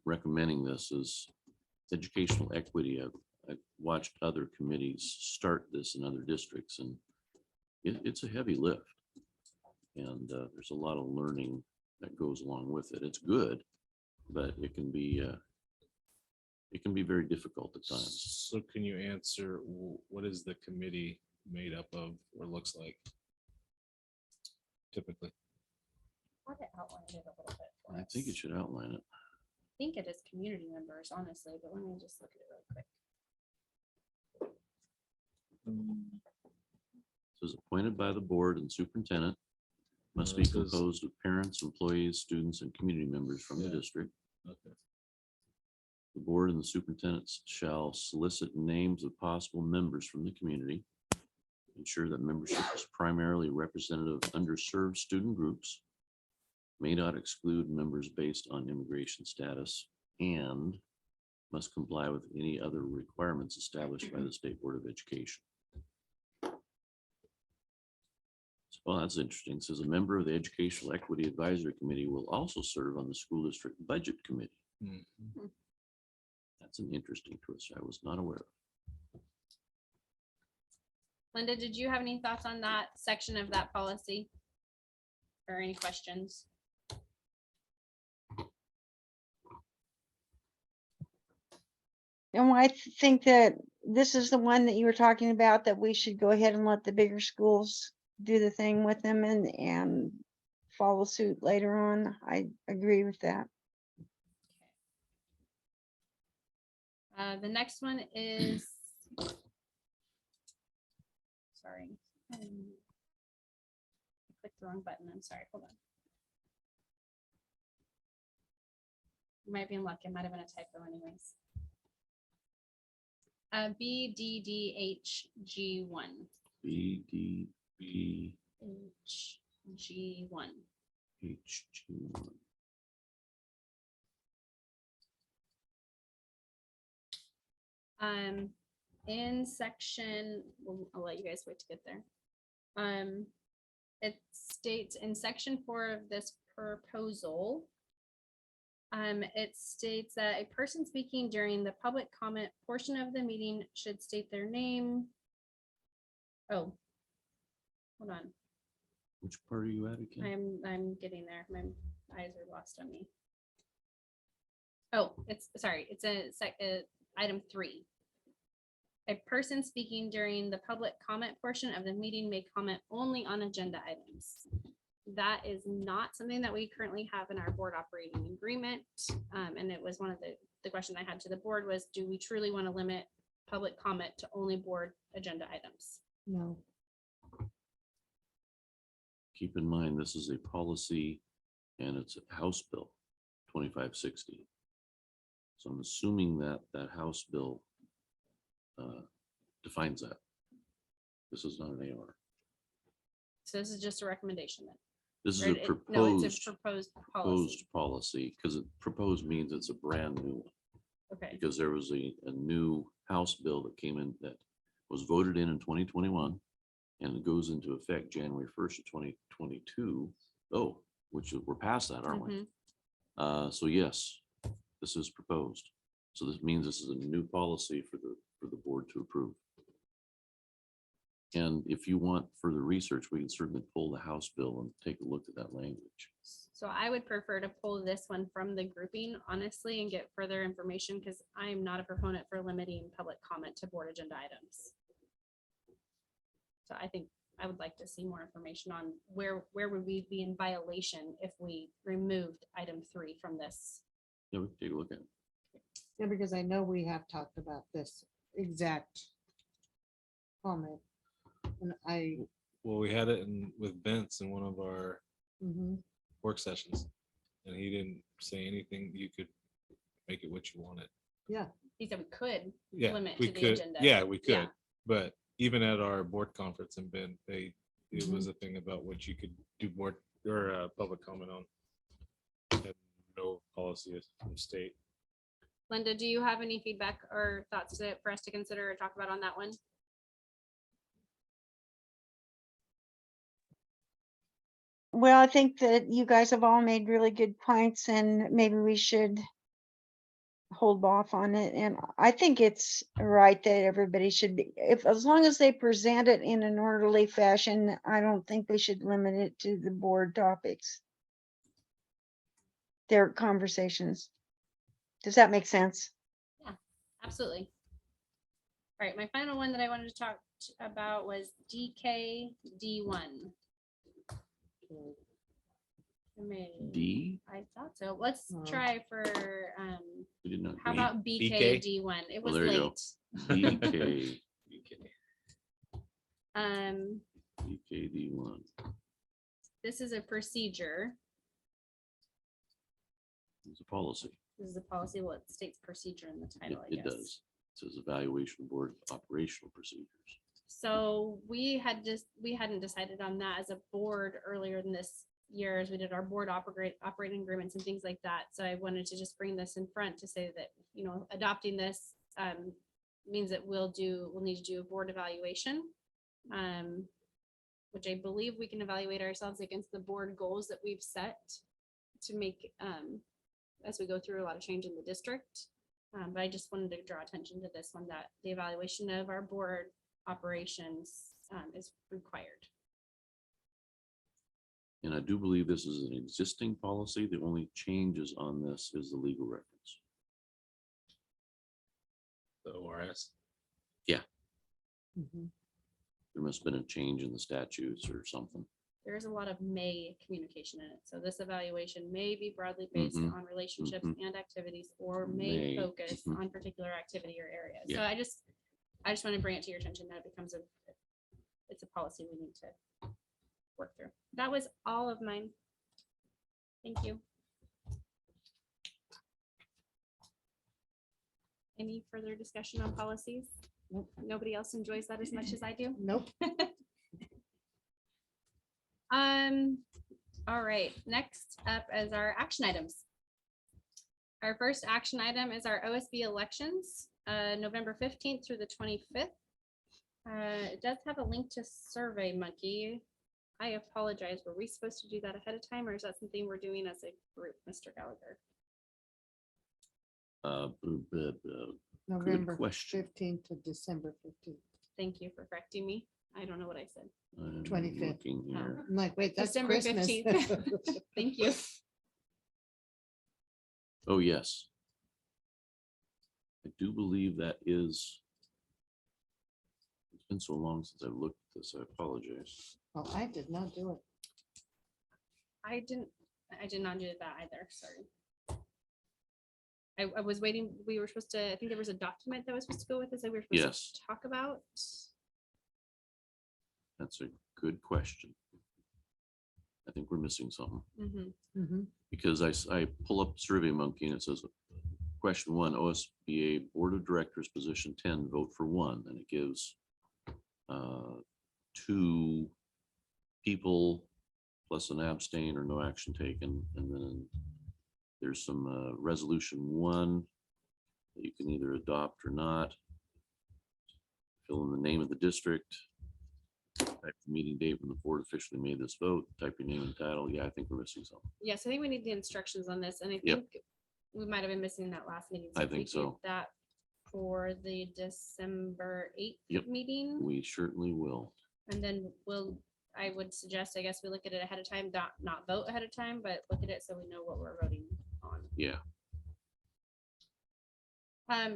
recommending this is educational equity. I've watched other committees start this in other districts, and it's a heavy lift. And there's a lot of learning that goes along with it. It's good, but it can be very difficult at times. So can you answer, what is the committee made up of or looks like? Typically, How to outline it a little bit for I us. think it should outline it. I think it is community members, honestly, but let me just look at it real quick. So it's appointed by the board and superintendent. Must be It says- composed of parents, employees, students, and community members from the Yeah. district. okay. The board and the superintendents shall solicit names of possible members from the community. Ensure that membership is primarily representative of underserved student groups. May not exclude members based on immigration status and must comply with any other requirements established by the State Board of Education. Well, that's interesting. It says a member of the Educational Equity Advisory Committee will also serve on the school district budget committee. Mhm. That's an interesting twist I was not aware of. Linda, did you have any thoughts on that section of that policy? Or any questions? And I think that this is the one that you were talking about, that we should go ahead and let the bigger schools do the thing with them and follow suit later on. I agree with that. The next one is. Sorry. I clicked the wrong button. I'm sorry. Hold on. You might be in luck. It might have been a typo anyways. BDDHG1. BDBHG1. HG1. In section, well, I'll let you guys wait to get there. It states in section 4 of this proposal, it states that a person speaking during the public comment portion of the meeting should state their name. Oh, hold on. Which part are you at again? I'm getting there. My eyes are lost on me. Oh, it's sorry. It's item 3. A person speaking during the public comment portion of the meeting may comment only on agenda items. That is not something that we currently have in our board operating agreement. And it was one of the questions I had to the board was, do we truly want to limit public comment to only board agenda items? No. Keep in mind, this is a policy and it's a House Bill 2560. So I'm assuming that that House Bill defines that. This is not an AR. So this is just a recommendation then? This is Or a no, it's a proposed proposed policy. policy, because proposed means it's a brand new one. Okay, Because there was a new House bill that came in that was voted in 2021, and it goes into effect January 1st of 2022. Oh, which we're past that, aren't we? Mhm. So yes, this is proposed. So this means this is a new policy for the board to approve. And if you want further research, we can certainly pull the House bill and take a look at that language. So I would prefer to pull this one from the grouping, honestly, and get further information because I'm not a proponent for limiting public comment to board agenda items. So I think I would like to see more information on where would we be in violation if we removed item 3 from this. Yeah, we can take a look at it. Yeah, because I know we have talked about this exact comment. And Well, we had it with Vince in one of our mhm. work sessions. And he didn't say anything. You could make it what you wanted. Yeah, He said we could Yeah, limit we to the could. agenda. Yeah, we Yeah. could. But even at our board conference in Bend, it was a thing about what you could do board or public comment on. And no policy is from state. Linda, do you have any feedback or thoughts for us to consider or talk about on that one? Well, I think that you guys have all made really good points and maybe we should hold off on it. And I think it's right that everybody should be, as long as they present it in an orderly fashion, I don't think we should limit it to the board topics. Their conversations. Does that make sense? Absolutely. All right, my final one that I wanted to talk about was DKD1. D, I thought so. Let's Oh. try for, we did not. how B, about BK? BKD1? It Oh, was there you go. late. BK, Um, BKD1. this is a procedure. It's a policy. This is a policy, well, it states procedure in the It title, I it guess. does. It says evaluation board operational procedures. So we hadn't decided on that as a board earlier in this year as we did our board operating agreements and things like that. So I wanted to just bring this in front to say that, you know, adopting this means that we'll need to do a board evaluation. Which I believe we can evaluate ourselves against the board goals that we've set to make as we go through a lot of change in the district. But I just wanted to draw attention to this one, that the evaluation of our board operations is required. And I do believe this is an existing policy. The only changes on this is the legal reference. The ORS. Mhm. There must have been a change in the statutes or something. there is a lot of may communication in it. So this evaluation may be broadly based Mhm, on relationships mhm. and activities, or May, may focus mhm. on particular activity or area. So Yeah. I just want to bring it to your attention that it becomes it's a policy we need to work through. That was all of mine. Thank you. Any further discussion on policies? Nope. Nobody else enjoys that as much as I do? Nope. All right, next up is our action items. Our first action item is our OSB elections, November 15th through the 25th. It does have a link to Survey Monkey. I apologize. Were we supposed to do that ahead of time, or is that something we're doing as a group, Mr. Gallagher? Good November question. 15th to December 15th. Thank you for correcting me. I don't know what I said. I'm 25th. looking here. I'm like, wait, that's December Christmas. 15th. Thank you. Oh, yes. I do believe that is. It's been so long since I've looked at this. I apologize. Oh, I did not do it. I did not do that either. Sorry. I was waiting. We were supposed to, I think there was a document that was supposed to go with this that we were supposed Yes. to talk about. That's a good question. I think we're missing something Mhm. Mhm. because I pull up Survey Monkey and it says, question 1, OSBA Board of Directors, position 10, vote for 1. And it gives 2 people plus an abstain or no action taken. And then there's some resolution 1 that you can either adopt or not. Fill in the name of the district. Type the meeting date when the board officially made this vote. Type your name and title. Yeah, I think we're missing something. Yes, I think we need the instructions on this, and I Yep. think we might have been missing that last meeting. I if we think so. did that for the December 8th Yep. meeting, We certainly will. and then I would suggest, I guess we look at it ahead of time, not vote ahead of time, but look at it so we know what we're voting on. Yeah.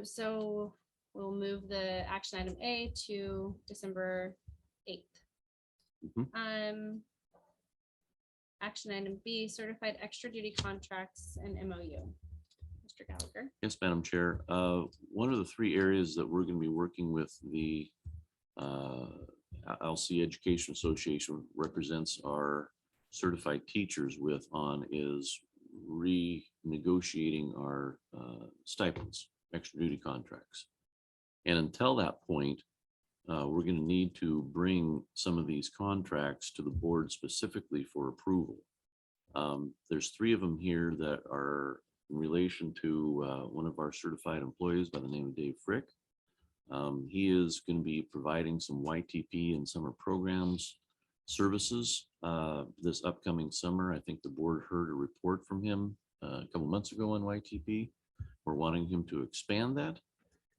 So we'll move the action item A to December 8th. Mhm. Action item B, certified extra duty contracts and MOU. Mr. Gallagher. Yes, Madam Chair. One of the 3 areas that we're going to be working with the LC Education Association represents our certified teachers with on is renegotiating our stipends, extra duty contracts. And until that point, we're going to need to bring some of these contracts to the board specifically for approval. There's 3 of them here that are in relation to one of our certified employees by the name of Dave Frick. He is going to be providing some YTP and summer programs services this upcoming summer. I think the board heard a report from him a couple months ago on YTP. We're wanting him to expand that.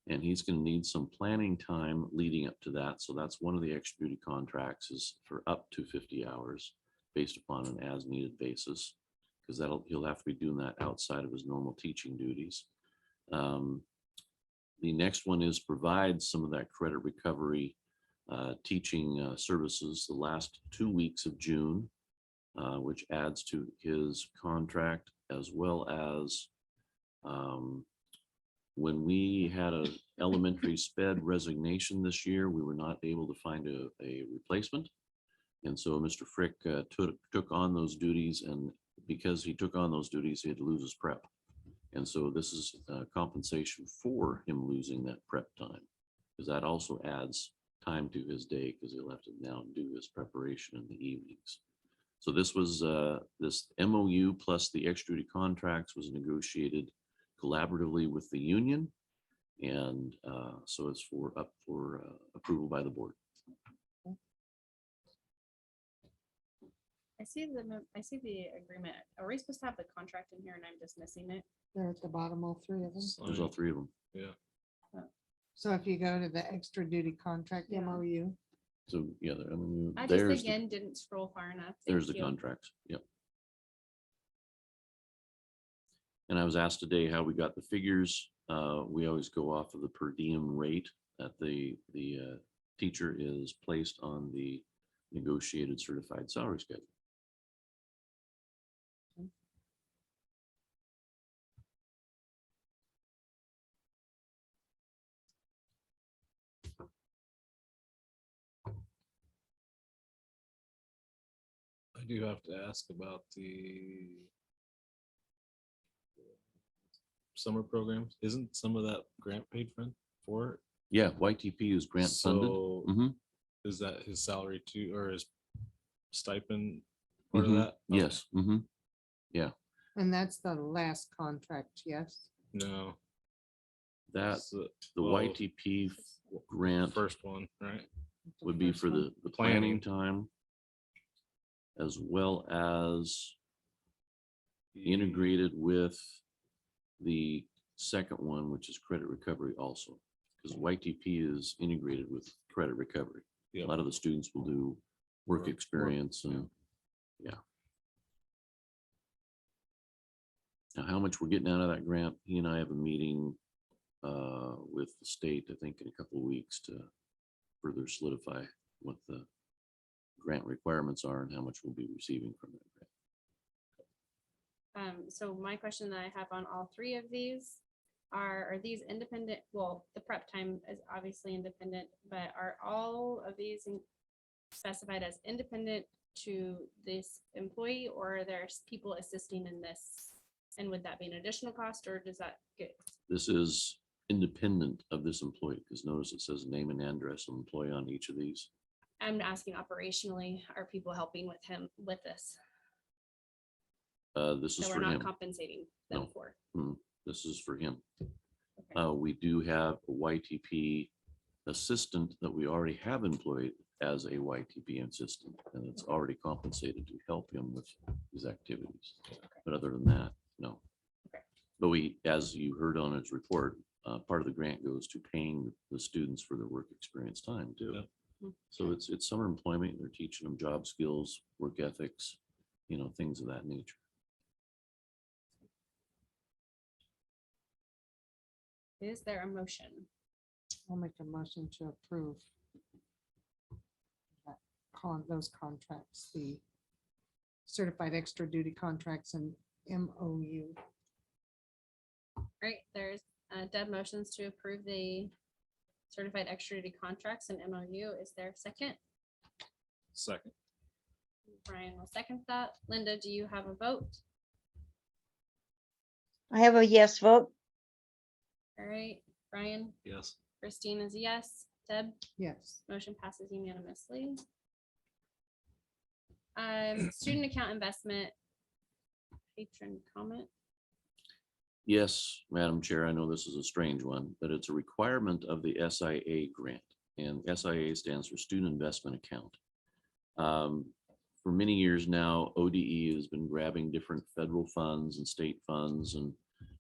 And he's going to need some planning time leading up to that. So that's one of the extra duty contracts is for up to 50 hours based upon an as needed basis, because he'll have to be doing that outside of his normal teaching duties. The next one is provide some of that credit recovery teaching services the last 2 weeks of June, which adds to his contract, as well as when we had an elementary sped resignation this year, we were not able to find a replacement. And so Mr. Frick took on those duties, and because he took on those duties, he had to lose his prep. And so this is compensation for him losing that prep time, because that also adds time to his day, because he'll have to now do his preparation in the evenings. So this was this MOU plus the extra duty contracts was negotiated collaboratively with the union. And so it's up for approval by the board. I see the agreement. Are we supposed to have the contract in here and I'm just missing it? They're at the bottom, all 3 of them. There's all 3 of them. Yeah. So if you go to the extra duty contract Yeah. MOU, So yeah, I just there's, again didn't scroll far enough. there's Thank the you. contracts. Yep. And I was asked today how we got the figures. We always go off of the per diem rate that the teacher is placed on the negotiated certified salary schedule. I do have to ask about the summer programs. Isn't some of that grant paid for it? Yeah, YTP is grant funded. So Mhm. is that his salary too, or his stipend part of Mhm. that? Okay. Yes. Mhm. And that's the last contract, yes? No. That, So- the well, YTP grant First one, right? would be first for one. the planning time, as well as integrated with the second one, which is credit recovery also. Because YTP is integrated with credit recovery. A Yep. lot of the students will do work experience and, yeah. Now, how much we're getting out of that grant, he and I have a meeting with the state, I think in a couple of weeks, to further solidify what the grant requirements are and how much we'll be receiving from that grant. So my question that I have on all three of these are these independent? Well, the prep time is obviously independent, but are all of these specified as independent to this employee, or are there people assisting in this? And would that be an additional cost, or does that get? This is independent of this employee, because notice it says name and address of employee on each of these. I'm asking operationally, are people helping with him with this? This is That for we're not him. compensating them No. for. This is for him. Okay. We do have a YTP assistant that we already have employed as a YTP assistant, and it's already compensated to help him with his activities. But other than that, no. Okay. But we, as you heard on his report, part of the grant goes to paying the students for their work experience time too. Yep. So it's summer employment. They're teaching them job skills, work ethics, things of that nature. Is there a motion? I'll make a motion to approve that those contracts, the certified extra duty contracts and MOU. Right, there's Deb motions to approve the certified extra duty contracts and MOU. Is there a second? Second. Brian will second that. Linda, do you have a vote? I have a yes vote. All right, Brian, Yes. Christine is a yes. Deb, Yes. motion passes unanimously. Student account investment. Patron comment. Yes, Madam Chair, I know this is a strange one, but it's a requirement of the SIA grant, and SIA stands for Student Investment Account. For many years now, ODE has been grabbing different federal funds and state funds and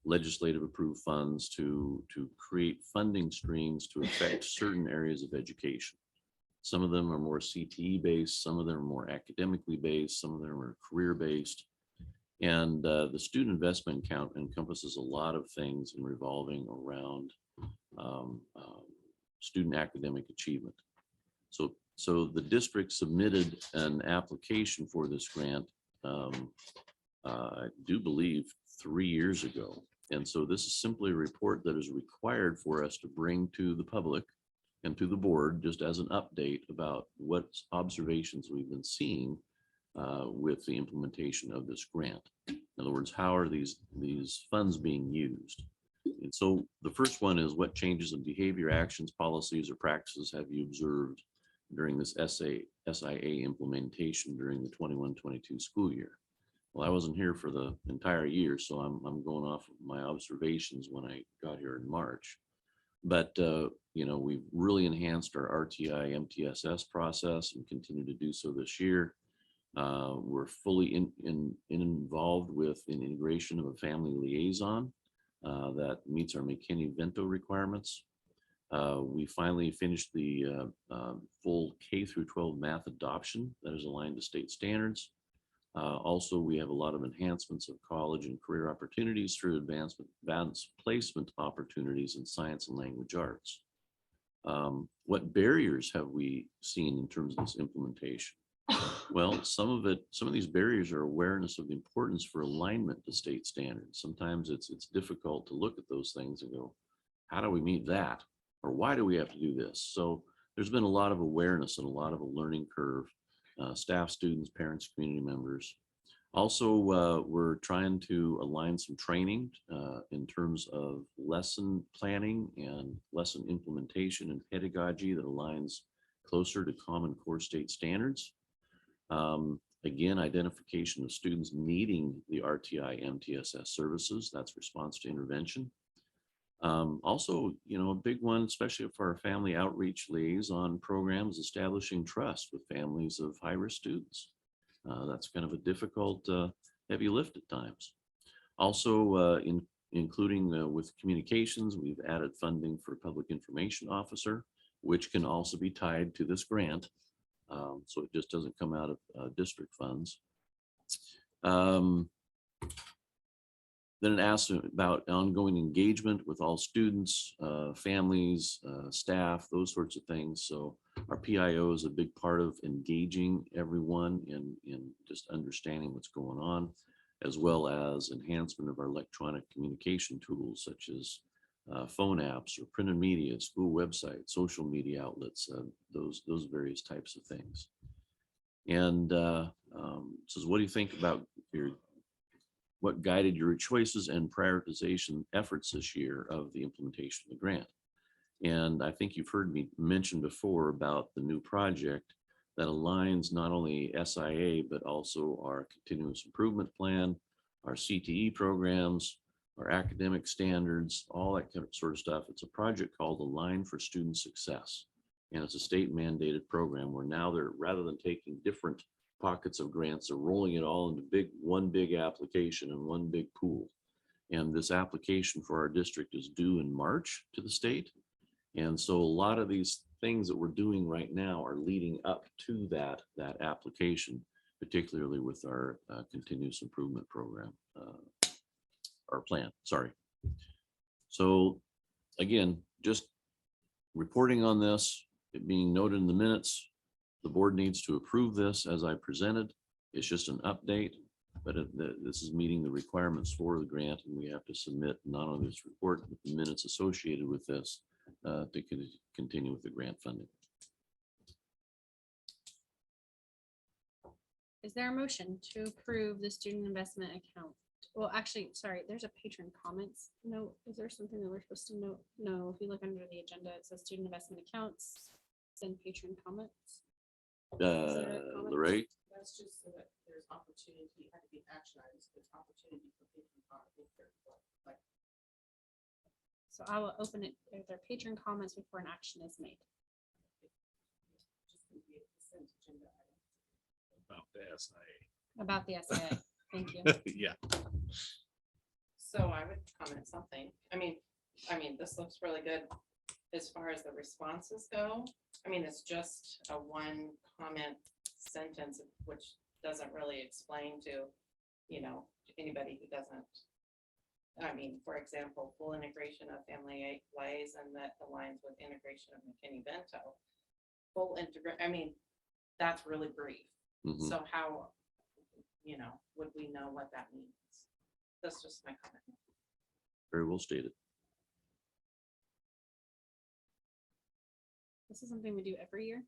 legislative approved funds to create funding streams to affect certain areas of education. Some of them are more CTE based, some of them are more academically based, some of them are career based. And the student investment account encompasses a lot of things in revolving around student academic achievement. So the district submitted an application for this grant, I do believe 3 years ago. And so this is simply a report that is required for us to bring to the public and to the board, just as an update about what observations we've been seeing with the implementation of this grant. In other words, how are these funds being used? And so the first one is, what changes in behavior, actions, policies, or practices have you observed during this SIA implementation during the 21-22 school year? Well, I wasn't here for the entire year, so I'm going off of my observations when I got here in March. But we've really enhanced our RTI MTSS process and continue to do so this year. We're fully involved with an integration of a family liaison that meets our McKinney-Vento requirements. We finally finished the full K-12 math adoption that is aligned to state standards. Also, we have a lot of enhancements of college and career opportunities through advanced placement opportunities in science and language arts. What barriers have we seen in terms of this implementation? Well, some of these barriers are awareness of the importance for alignment to state standards. Sometimes it's difficult to look at those things and go, how do we meet that? Or why do we have to do this? So there's been a lot of awareness and a lot of a learning curve, staff, students, parents, community members. Also, we're trying to align some training in terms of lesson planning and lesson implementation and pedagogy that aligns closer to Common Core state standards. Again, identification of students needing the RTI MTSS services, that's response to intervention. Also, a big one, especially for our family outreach liaison programs, establishing trust with families of high-risk students. That's kind of a difficult, heavy lift at times. Also, including with communications, we've added funding for public information officer, which can also be tied to this grant. So it just doesn't come out of district funds. Then it asks about ongoing engagement with all students, families, staff, those sorts of things. So our PIO is a big part of engaging everyone in just understanding what's going on, as well as enhancement of our electronic communication tools such as phone apps or printed media, school websites, social media outlets, those various types of things. And says, what do you think about what guided your choices and prioritization efforts this year of the implementation of the grant? And I think you've heard me mention before about the new project that aligns not only SIA, but also our continuous improvement plan, our CTE programs, our academic standards, all that kind of sort of stuff. It's a project called Align for Student Success. And it's a state mandated program where now they're, rather than taking different pockets of grants, they're rolling it all into one big application and one big pool. And this application for our district is due in March to the state. And so a lot of these things that we're doing right now are leading up to that application, particularly with our continuous improvement program, our plan, sorry. So again, just reporting on this, it being noted in the minutes, the board needs to approve this as I presented. It's just an update, but this is meeting the requirements for the grant, and we have to submit not only this report, but the minutes associated with this to continue with the grant funding. Is there a motion to approve the student investment account? Well, actually, sorry, there's a patron comments note. Is there something that we're supposed to note? No, if you look under the agenda, it says student investment accounts, then patron comments. Lorraine? That's just so that there's opportunity, had to be action items, there's opportunity for patron comment. So I will open it if there are patron comments before an action is made. About the SIA. About the SIA. Thank you. Yeah. So I would comment something. I mean, this looks really good as far as the responses go. I mean, it's just a one comment sentence, which doesn't really explain to, anybody who doesn't. I mean, for example, full integration of family liaison that aligns with integration of McKinney-Vento. Full integration, I mean, that's really brief. Mhm. So how, would we know what that means? That's just my comment. Very well stated. This is something we do every year.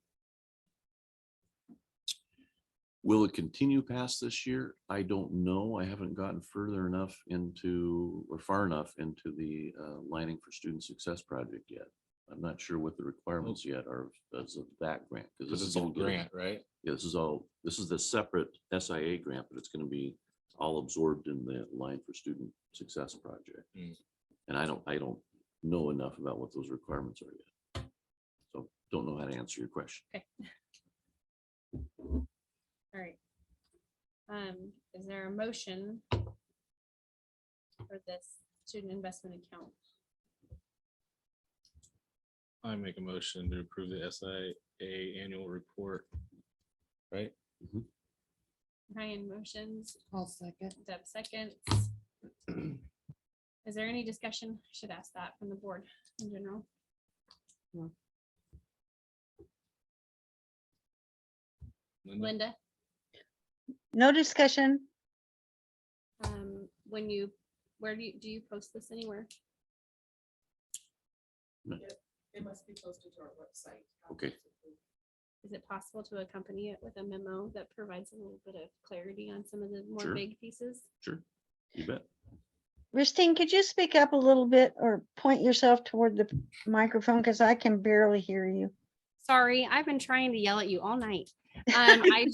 Will it continue past this year? I don't know. I haven't gotten further enough into or far enough into the Lining for Student Success project yet. I'm not sure what the requirements yet are as of that grant. Because this is a grant, right? Yeah, this is the separate SIA grant, but it's going to be all absorbed in the Line for Student Success project. Mm. And I don't know enough about what those requirements are yet. So don't know how to answer your question. Okay. All right. Is there a motion for this student investment account? I make a motion to approve the SIA annual report. Right? Ryan motions, I'll second. Deb seconds. Is there any discussion? I should ask that from the board in general. No. Linda, No discussion. when you, where do you post this anywhere? It must be posted to our website. Okay. Is it possible to accompany it with a memo that provides a little bit of clarity on some of the more Sure. big pieces? Sure. You bet. Christine, could you speak up a little bit or point yourself toward the microphone? Because I can barely hear you. Sorry, I've been trying to yell at you all night. I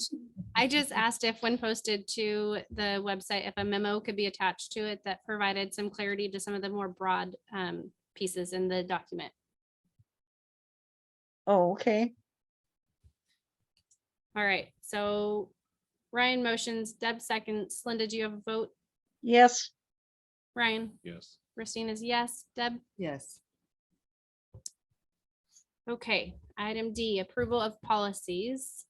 just asked if when posted to the website, if a memo could be attached to it that provided some clarity to some of the more broad pieces in the document. Oh, okay. All right, so Ryan motions, Deb seconds. Linda, do you have a vote? Yes. Ryan, Yes. Christine is yes. Deb? Yes. Okay, item D, approval of policies.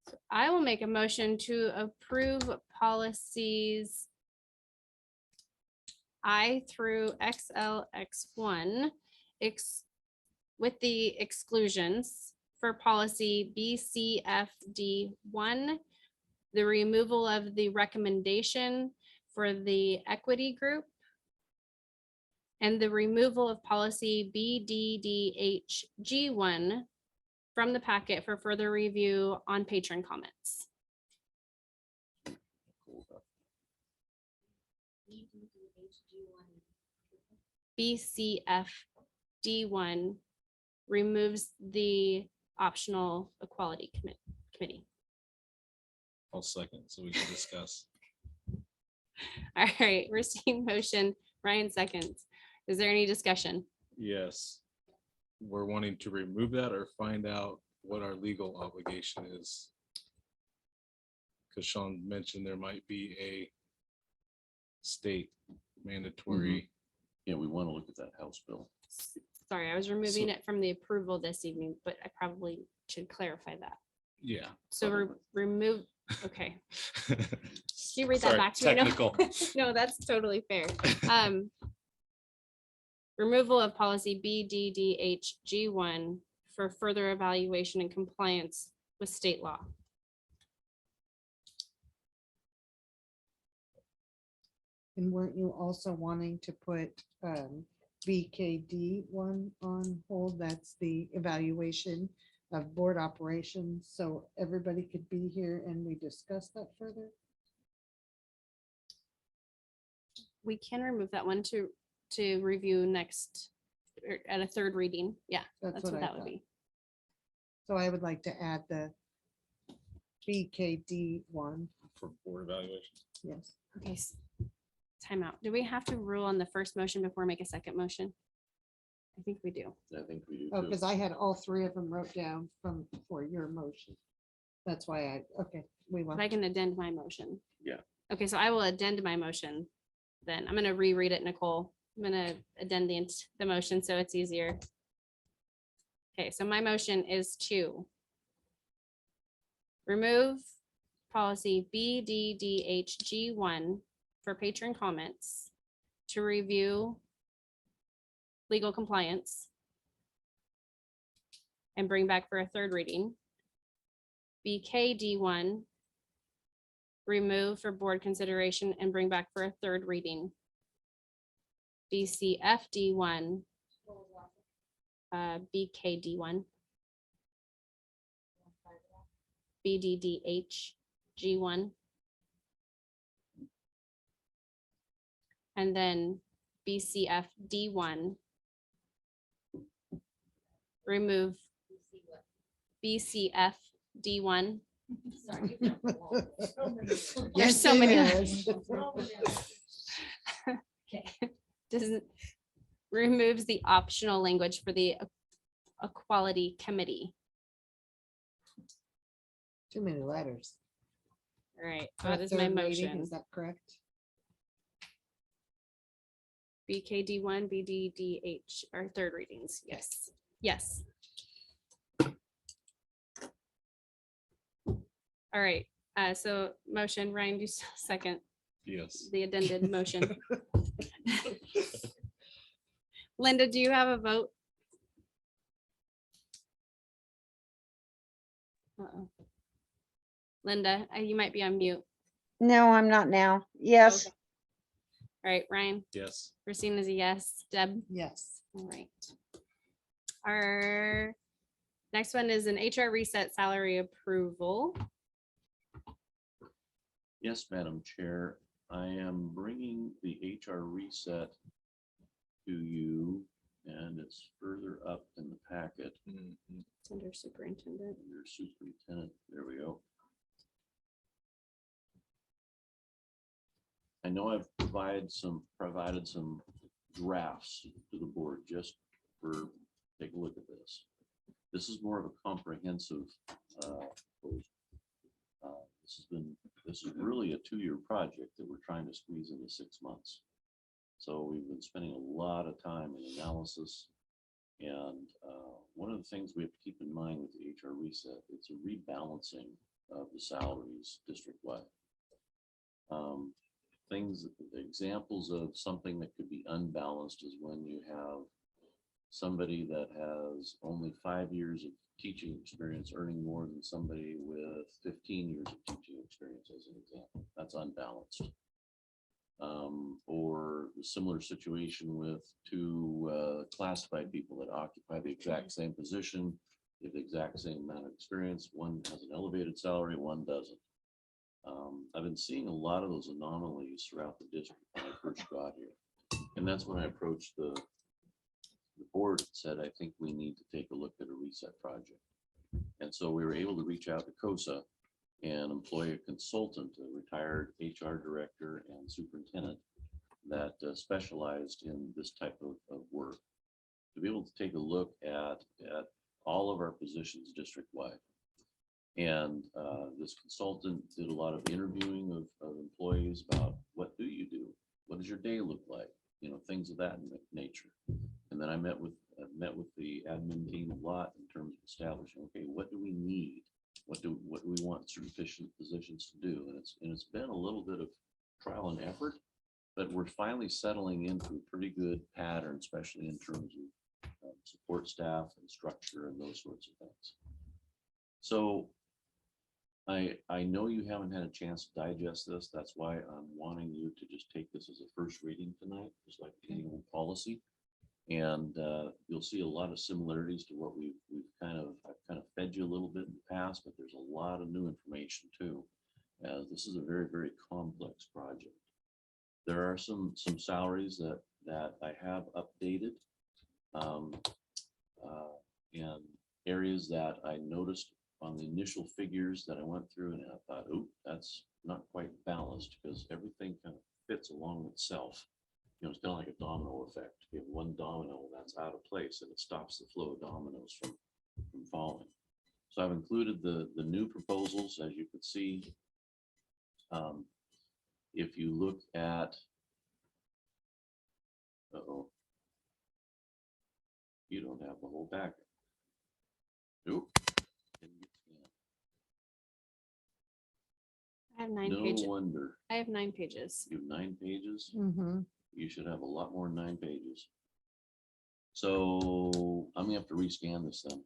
So I will make a motion to approve policies I through XLX1 with the exclusions for policy BCFD1, the removal of the recommendation for the equity group, and the removal of policy BDDHG1 from the packet for further review on patron comments. BCFD1 removes the optional equality committee. I'll second, so we can discuss. All right, Christine motion, Ryan seconds. Is there any discussion? Yes. We're wanting to remove that or find out what our legal obligation is. Because Sean mentioned there might be a state mandatory. Yeah, we want to look at that House bill. Sorry, I was removing So- it from the approval this evening, but I probably should clarify that. Yeah. So remove, okay. Can you read that Sorry, back to me? No. technical. No, that's totally fair. Removal of policy BDDHG1 for further evaluation and compliance with state law. And weren't you also wanting to put BKD one on hold? That's the evaluation of board operations, so everybody could be here and we discuss that further? We can remove that one to review next, or at a third reading. Yeah, that's what I that would thought. be. So I would like to add the BKD one, For board evaluation. yes. Okay. Time out. Do we have to rule on the first motion before we make a second motion? I think we do. I think we do Oh, too. because I had all three of them wrote down for your motion. That's why okay, we will. But I can addend my motion. Yeah. Okay, so I will addend my motion. Then I'm gonna reread it, Nicole. I'm gonna addend the motion so it's easier. Okay, so my motion is to remove policy BDDHG1 for patron comments, to review legal compliance and bring back for a third reading. BKD1 remove for board consideration and bring back for a third reading. BCFD1, BKD1, BDDHG1, and then BCFD1 remove BCFD1. There's so many. Okay. Doesn't, removes the optional language for the equality committee. Too many letters. All right, For a that is my third reading, motion. Is that correct? BKD1, BDDH are third readings. Yes, yes. All right, so motion, Ryan, do you second Yes. the addended motion? Linda, do you have a vote? Uh-oh. Linda, you might be on mute. No, I'm not now. Yes. Okay. All right, Ryan, Yes. Christine is a yes. Deb? Yes. All right. Our next one is an HR reset salary approval. Yes, Madam Chair, I am bringing the HR reset to you, and it's further up in the packet. It's under superintendent. Under superintendent, there we go. I know I've provided some drafts to the board just for, take a look at this. This is more of a comprehensive, this is really a 2-year project that we're trying to squeeze into 6 months. So we've been spending a lot of time in analysis. And one of the things we have to keep in mind with the HR reset, it's a rebalancing of the salaries district-wide. Examples of something that could be unbalanced is when you have somebody that has only 5 years of teaching experience earning more than somebody with 15 years of teaching experience, as an example. That's unbalanced. Or a similar situation with two classified people that occupy the exact same position, have the exact same amount of experience. One has an elevated salary, one doesn't. I've been seeing a lot of those anomalies throughout the district when I first got here. And that's when I approached the board and said, I think we need to take a look at a reset project. And so we were able to reach out to COSA and employ a consultant, a retired HR director and superintendent that specialized in this type of work, to be able to take a look at all of our positions district-wide. And this consultant did a lot of interviewing of employees about what do you do? What does your day look like? You know, things of that nature. And then I met with the admin team a lot in terms of establishing, okay, what do we need? What do we want sufficient positions to do? And it's been a little bit of trial and effort, but we're finally settling into a pretty good pattern, especially in terms of support staff and structure and those sorts of things. So I know you haven't had a chance to digest this. That's why I'm wanting you to just take this as a first reading tonight, just like any old policy. And you'll see a lot of similarities to what I've kind of fed you a little bit in the past, but there's a lot of new information too. This is a very, very complex project. There are some salaries that I have updated, and areas that I noticed on the initial figures that I went through, and I thought, oh, that's not quite balanced, because everything kind of fits along itself. You know, it's kind of like a domino effect. You have one domino that's out of place and it stops the flow of dominoes from falling. So I've included the new proposals, as you can see. If you look at, you don't have the whole packet. Nope. I have 9 No pages. wonder. I have 9 pages. You have 9 pages. Mm-hmm. You should have a lot more than 9 pages. So I'm gonna have to rescan this then.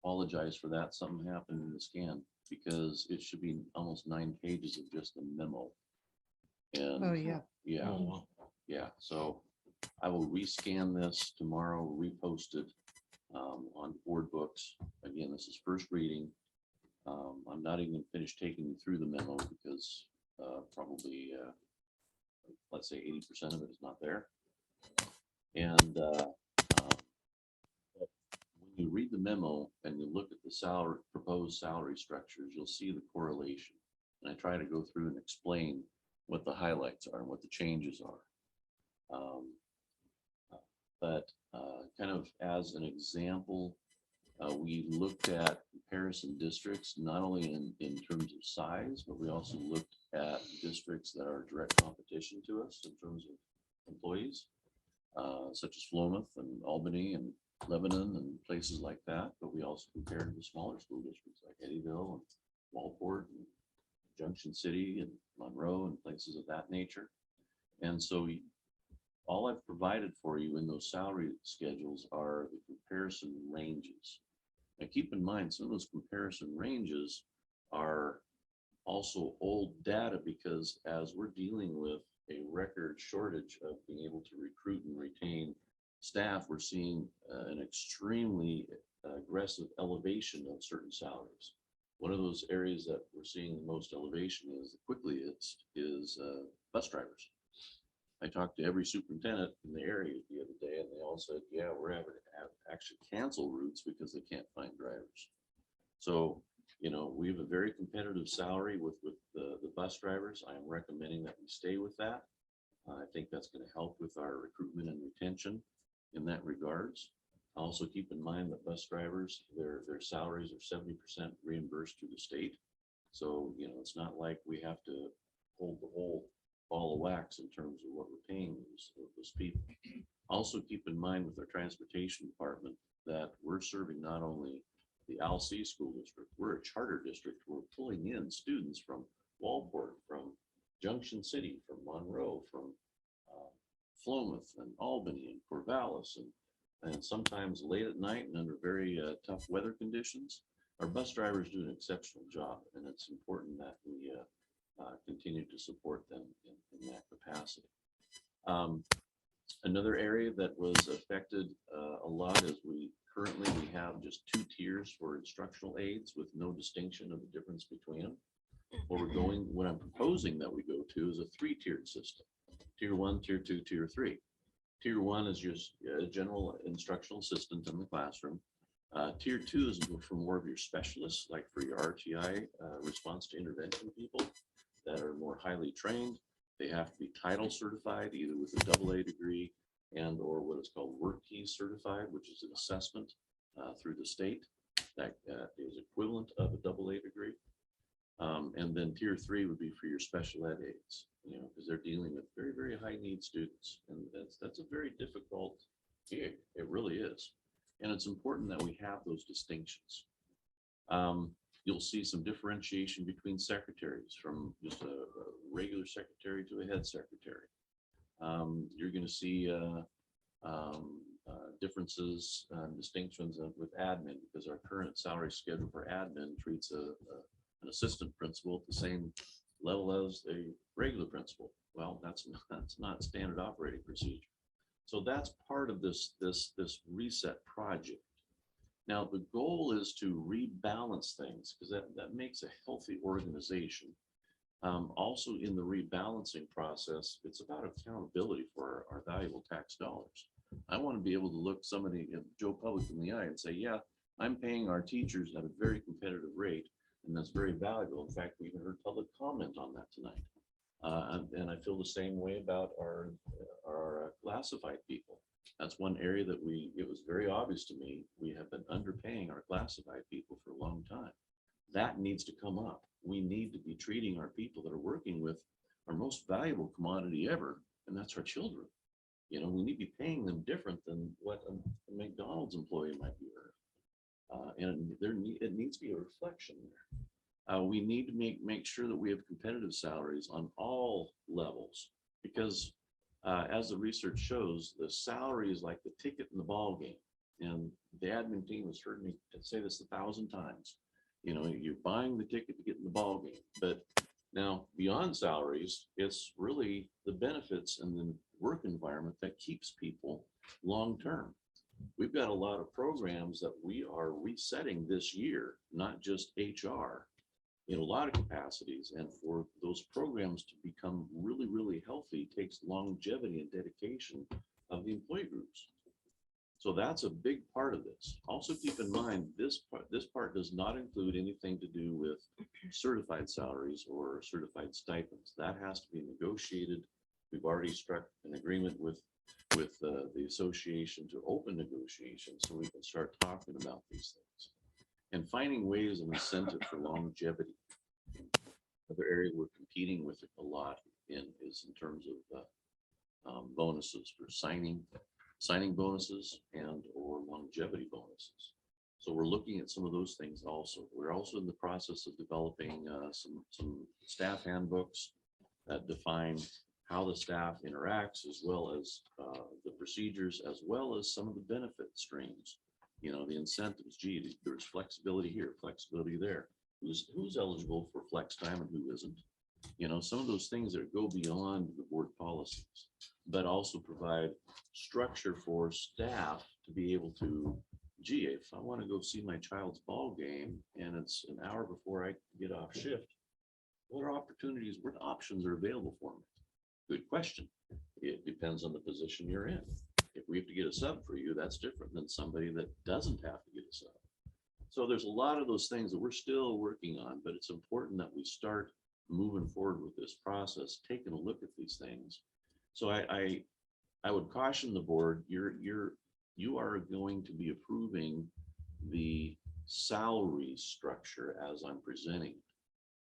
Apologize for that. Something happened in the scan, because it should be almost 9 pages of just a memo. And Oh, yeah. yeah, Oh, yeah. So I will rescan this tomorrow, repost it on board books. Again, this is first reading. I'm not even finished taking you through the memo, because probably let's say 80% of it is not there. And when you read the memo and you look at the proposed salary structures, you'll see the correlation. And I try to go through and explain what the highlights are and what the changes are. But kind of as an example, we looked at comparison districts, not only in terms of size, but we also looked at districts that are direct competition to us in terms of employees, such as Philomath and Albany and Lebanon and places like that. But we also compared the smaller school districts like Eddyville and Walport and Junction City and Monroe and places of that nature. And so all I've provided for you in those salary schedules are the comparison ranges. Now, keep in mind, some of those comparison ranges are also old data, because as we're dealing with a record shortage of being able to recruit and retain staff, we're seeing an extremely aggressive elevation of certain salaries. One of those areas that we're seeing the most elevation is bus drivers. I talked to every superintendent in the area the other day, and they all said, yeah, we're having to actually cancel routes because they can't find drivers. So, we have a very competitive salary with the bus drivers. I am recommending that we stay with that. I think that's going to help with our recruitment and retention in that regards. Also keep in mind that bus drivers, their salaries are 70% reimbursed through the state. So, it's not like we have to hold the whole ball of wax in terms of what we're paying those people. Also keep in mind with our transportation department that we're serving not only the Alsea School District, we're a charter district. We're pulling in students from Walport, from Junction City, from Monroe, from Philomath and Albany and Corvallis, and sometimes late at night and under very tough weather conditions. Our bus drivers do an exceptional job, and it's important that we continue to support them in that capacity. Another area that was affected a lot is we have just 2 tiers for instructional aides with no distinction of the difference between them. What I'm proposing that we go to is a 3-tiered system. Tier 1, Tier 2, Tier 3. Tier 1 is just a general instructional assistant in the classroom. Tier 2 is for more of your specialists, like for your RTI, response to intervention people that are more highly trained. They have to be title certified, either with a AA degree and or what is called Work Keys certified, which is an assessment through the state that is equivalent of a AA degree. And then Tier 3 would be for your special ed aides, because they're dealing with very, very high need students. And that's a very difficult gig. It really is. And it's important that we have those distinctions. You'll see some differentiation between secretaries, from just a regular secretary to a head secretary. You're going to see differences and distinctions with admin, because our current salary schedule for admin treats an assistant principal at the same level as a regular principal. Well, that's not standard operating procedure. So that's part of this reset project. Now, the goal is to rebalance things, because that makes a healthy organization. Also in the rebalancing process, it's about accountability for our valuable tax dollars. I want to be able to look somebody, Joe Public, in the eye and say, yeah, I'm paying our teachers at a very competitive rate, and that's very valuable. In fact, we even heard public comment on that tonight. And I feel the same way about our classified people. That's one area that it was very obvious to me, we have been underpaying our classified people for a long time. That needs to come up. We need to be treating our people that are working with our most valuable commodity ever, and that's our children. We need to be paying them different than what a McDonald's employee might be earning. And it needs to be a reflection there. We need to make sure that we have competitive salaries on all levels, because as the research shows, the salary is like the ticket in the ball game. And the admin team has heard me say this 1,000 times. You're buying the ticket to get in the ball game. But now, beyond salaries, it's really the benefits and the work environment that keeps people long term. We've got a lot of programs that we are resetting this year, not just HR, in a lot of capacities. And for those programs to become really, really healthy takes longevity and dedication of the employee groups. So that's a big part of this. Also keep in mind, this part does not include anything to do with certified salaries or certified stipends. That has to be negotiated. We've already struck an agreement with the association to open negotiations, so we can start talking about these things and finding ways of incentive for longevity. Another area we're competing with a lot is in terms of bonuses for signing bonuses and or longevity bonuses. So we're looking at some of those things also. We're also in the process of developing some staff handbooks that define how the staff interacts, as well as the procedures, as well as some of the benefit streams You know, the incentives, gee, there's flexibility here, flexibility there. Who's eligible for flex time and who isn't? You know, some of those things that go beyond the board policies, but also provide structure for staff to be able to, gee, if I want to go see my child's ball game and it's an hour before I get off shift, what are opportunities, what options are available for me? Good question. It depends on the position you're in. If we have to get a sub for you, that's different than somebody that doesn't have to get a sub. So there's a lot of those things that we're still working on, but it's important that we start moving forward with this process, taking a look at these things. So I would caution the board, you are going to be approving the salary structure as I'm presenting.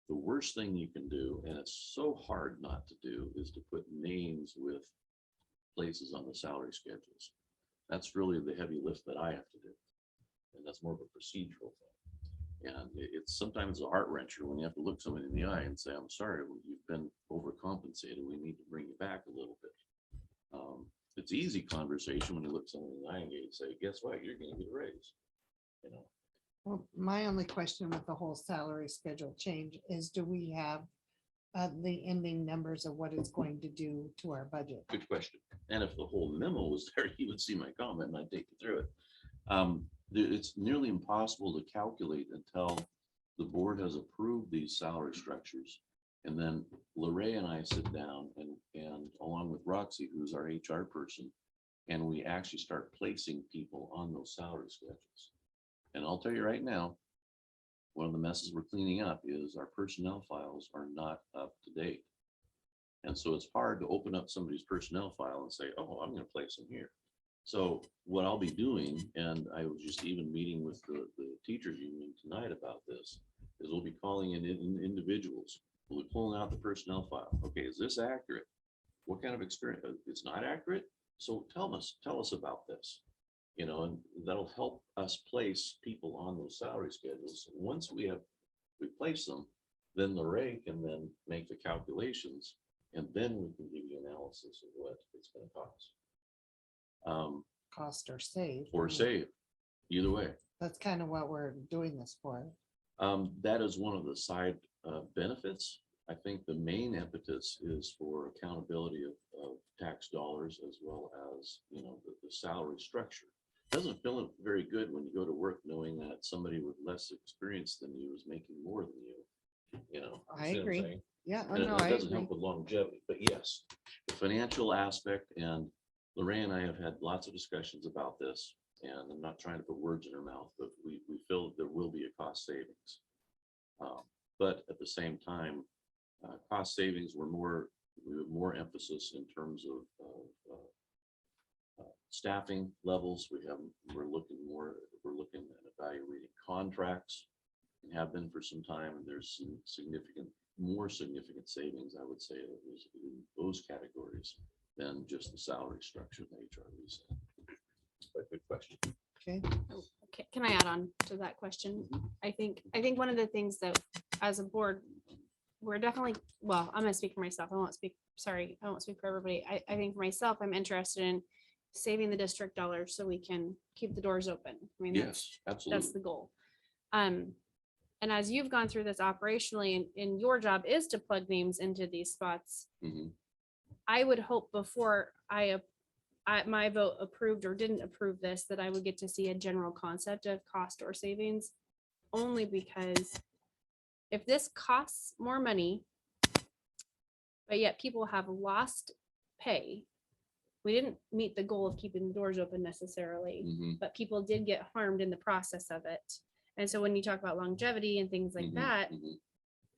The worst thing you can do, and it's so hard not to do, is to put names with places on the salary schedules. That's really the heavy lift that I have to do. And that's more of a procedural thing. And it's sometimes a heart wrencher when you have to look somebody in the eye and say, I'm sorry, you've been overcompensated. We need to bring you back a little bit. It's easy conversation when you look somebody in the eye and you say, guess what, you're going to get a raise. You know. Well, my only question with the whole salary schedule change is, do we have the ending numbers of what it's going to do to our budget? Good question. And if the whole memo was there, you would see my comment and I'd take you through it. It's nearly impossible to calculate until the board has approved these salary structures. And then Lorraine and I sit down and along with Roxy, who's our HR person, and we actually start placing people on those salary schedules. And I'll tell you right now, one of the messes we're cleaning up is our personnel files are not up to date. And so it's hard to open up somebody's personnel file and say, oh, I'm going to place them here. So what I'll be doing, and I was just even meeting with the teachers union tonight about this, is we'll be calling in individuals. We'll be pulling out the personnel file. Okay, is this accurate? What kind of experience? It's not accurate. So tell us about this. You know, and that'll help us place people on those salary schedules. Once we place them, then Lorraine can then make the calculations, and then we can give you analysis of what it's going to cost. Cost or save? Or save, either way. That's kind of what we're doing this for. That is one of the side benefits. I think the main impetus is for accountability of tax dollars, as well as, you know, the salary structure. Doesn't feel very good when you go to work knowing that somebody with less experience than you is making more than you. You know, I see what I'm agree. saying? Yeah, And no, it I doesn't agree. help with longevity, but yes, the financial aspect, and Lorraine and I have had lots of discussions about this, and I'm not trying to put words in her mouth, but we feel that there will be a cost savings. But at the same time, cost savings we have more emphasis in terms of staffing levels. We're looking at evaluating contracts, and have been for some time, and there's some more significant savings, I would say, in those categories than just the salary structure of the HR reset. But good question. Okay. Can I add on to that question? I think one of the things that as a board, we're definitely, well, I'm gonna speak for myself. I won't speak for everybody. I think for myself, I'm interested in saving the district dollars so we can keep the doors open. I mean, Yes, absolutely. that's the goal. And as you've gone through this operationally, and your job is to plug names into these spots, Mhm. I would hope before my vote approved or didn't approve this, that I would get to see a general concept of cost or savings, only because if this costs more money, but yet people have lost pay, we didn't meet the goal of keeping the doors open necessarily, Mhm. but people did get harmed in the process of it. And so when you talk about longevity and things like Mhm. that, Mhm.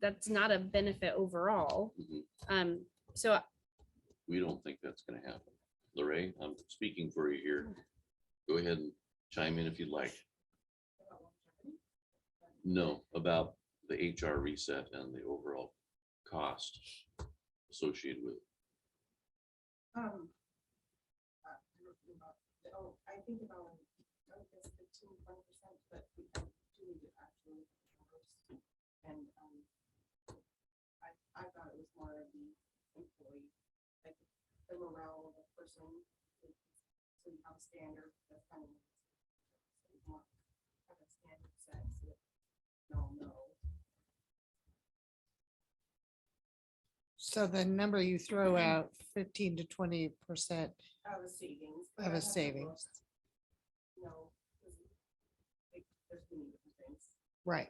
that's not a benefit overall. Mhm. So We don't think that's going to happen. Lorraine, I'm speaking for you here. Go ahead and chime in if you'd like. No, about the HR reset and the overall cost associated with it. I think about, I guess 15-20%, but we do need to actually. And I thought it was more of the employee, like the morale of the person. So you have standard, that's kind of So the number you throw out, 15 to 20%. Out of savings. but Of a I have to savings. No. There's many different things. Right.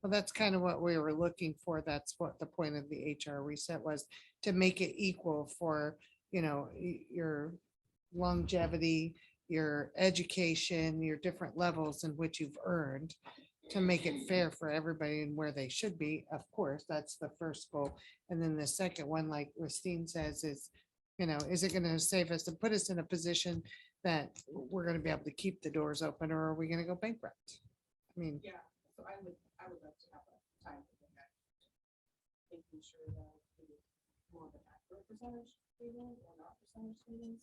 Well, that's kind of what we were looking for. That's what the point of the HR reset was, to make it equal for, your longevity, your education, your different levels in which you've earned, to make it fair for everybody and where they should be. Of course, that's the first goal. And then the second one, like Christine says, is, is it going to save us and put us in a position that we're going to be able to keep the doors open, or are we going to go bankrupt? I mean, Yeah, so I would like to have a time for that. Making sure that it's more of an accurate percentage reading or not percentage readings.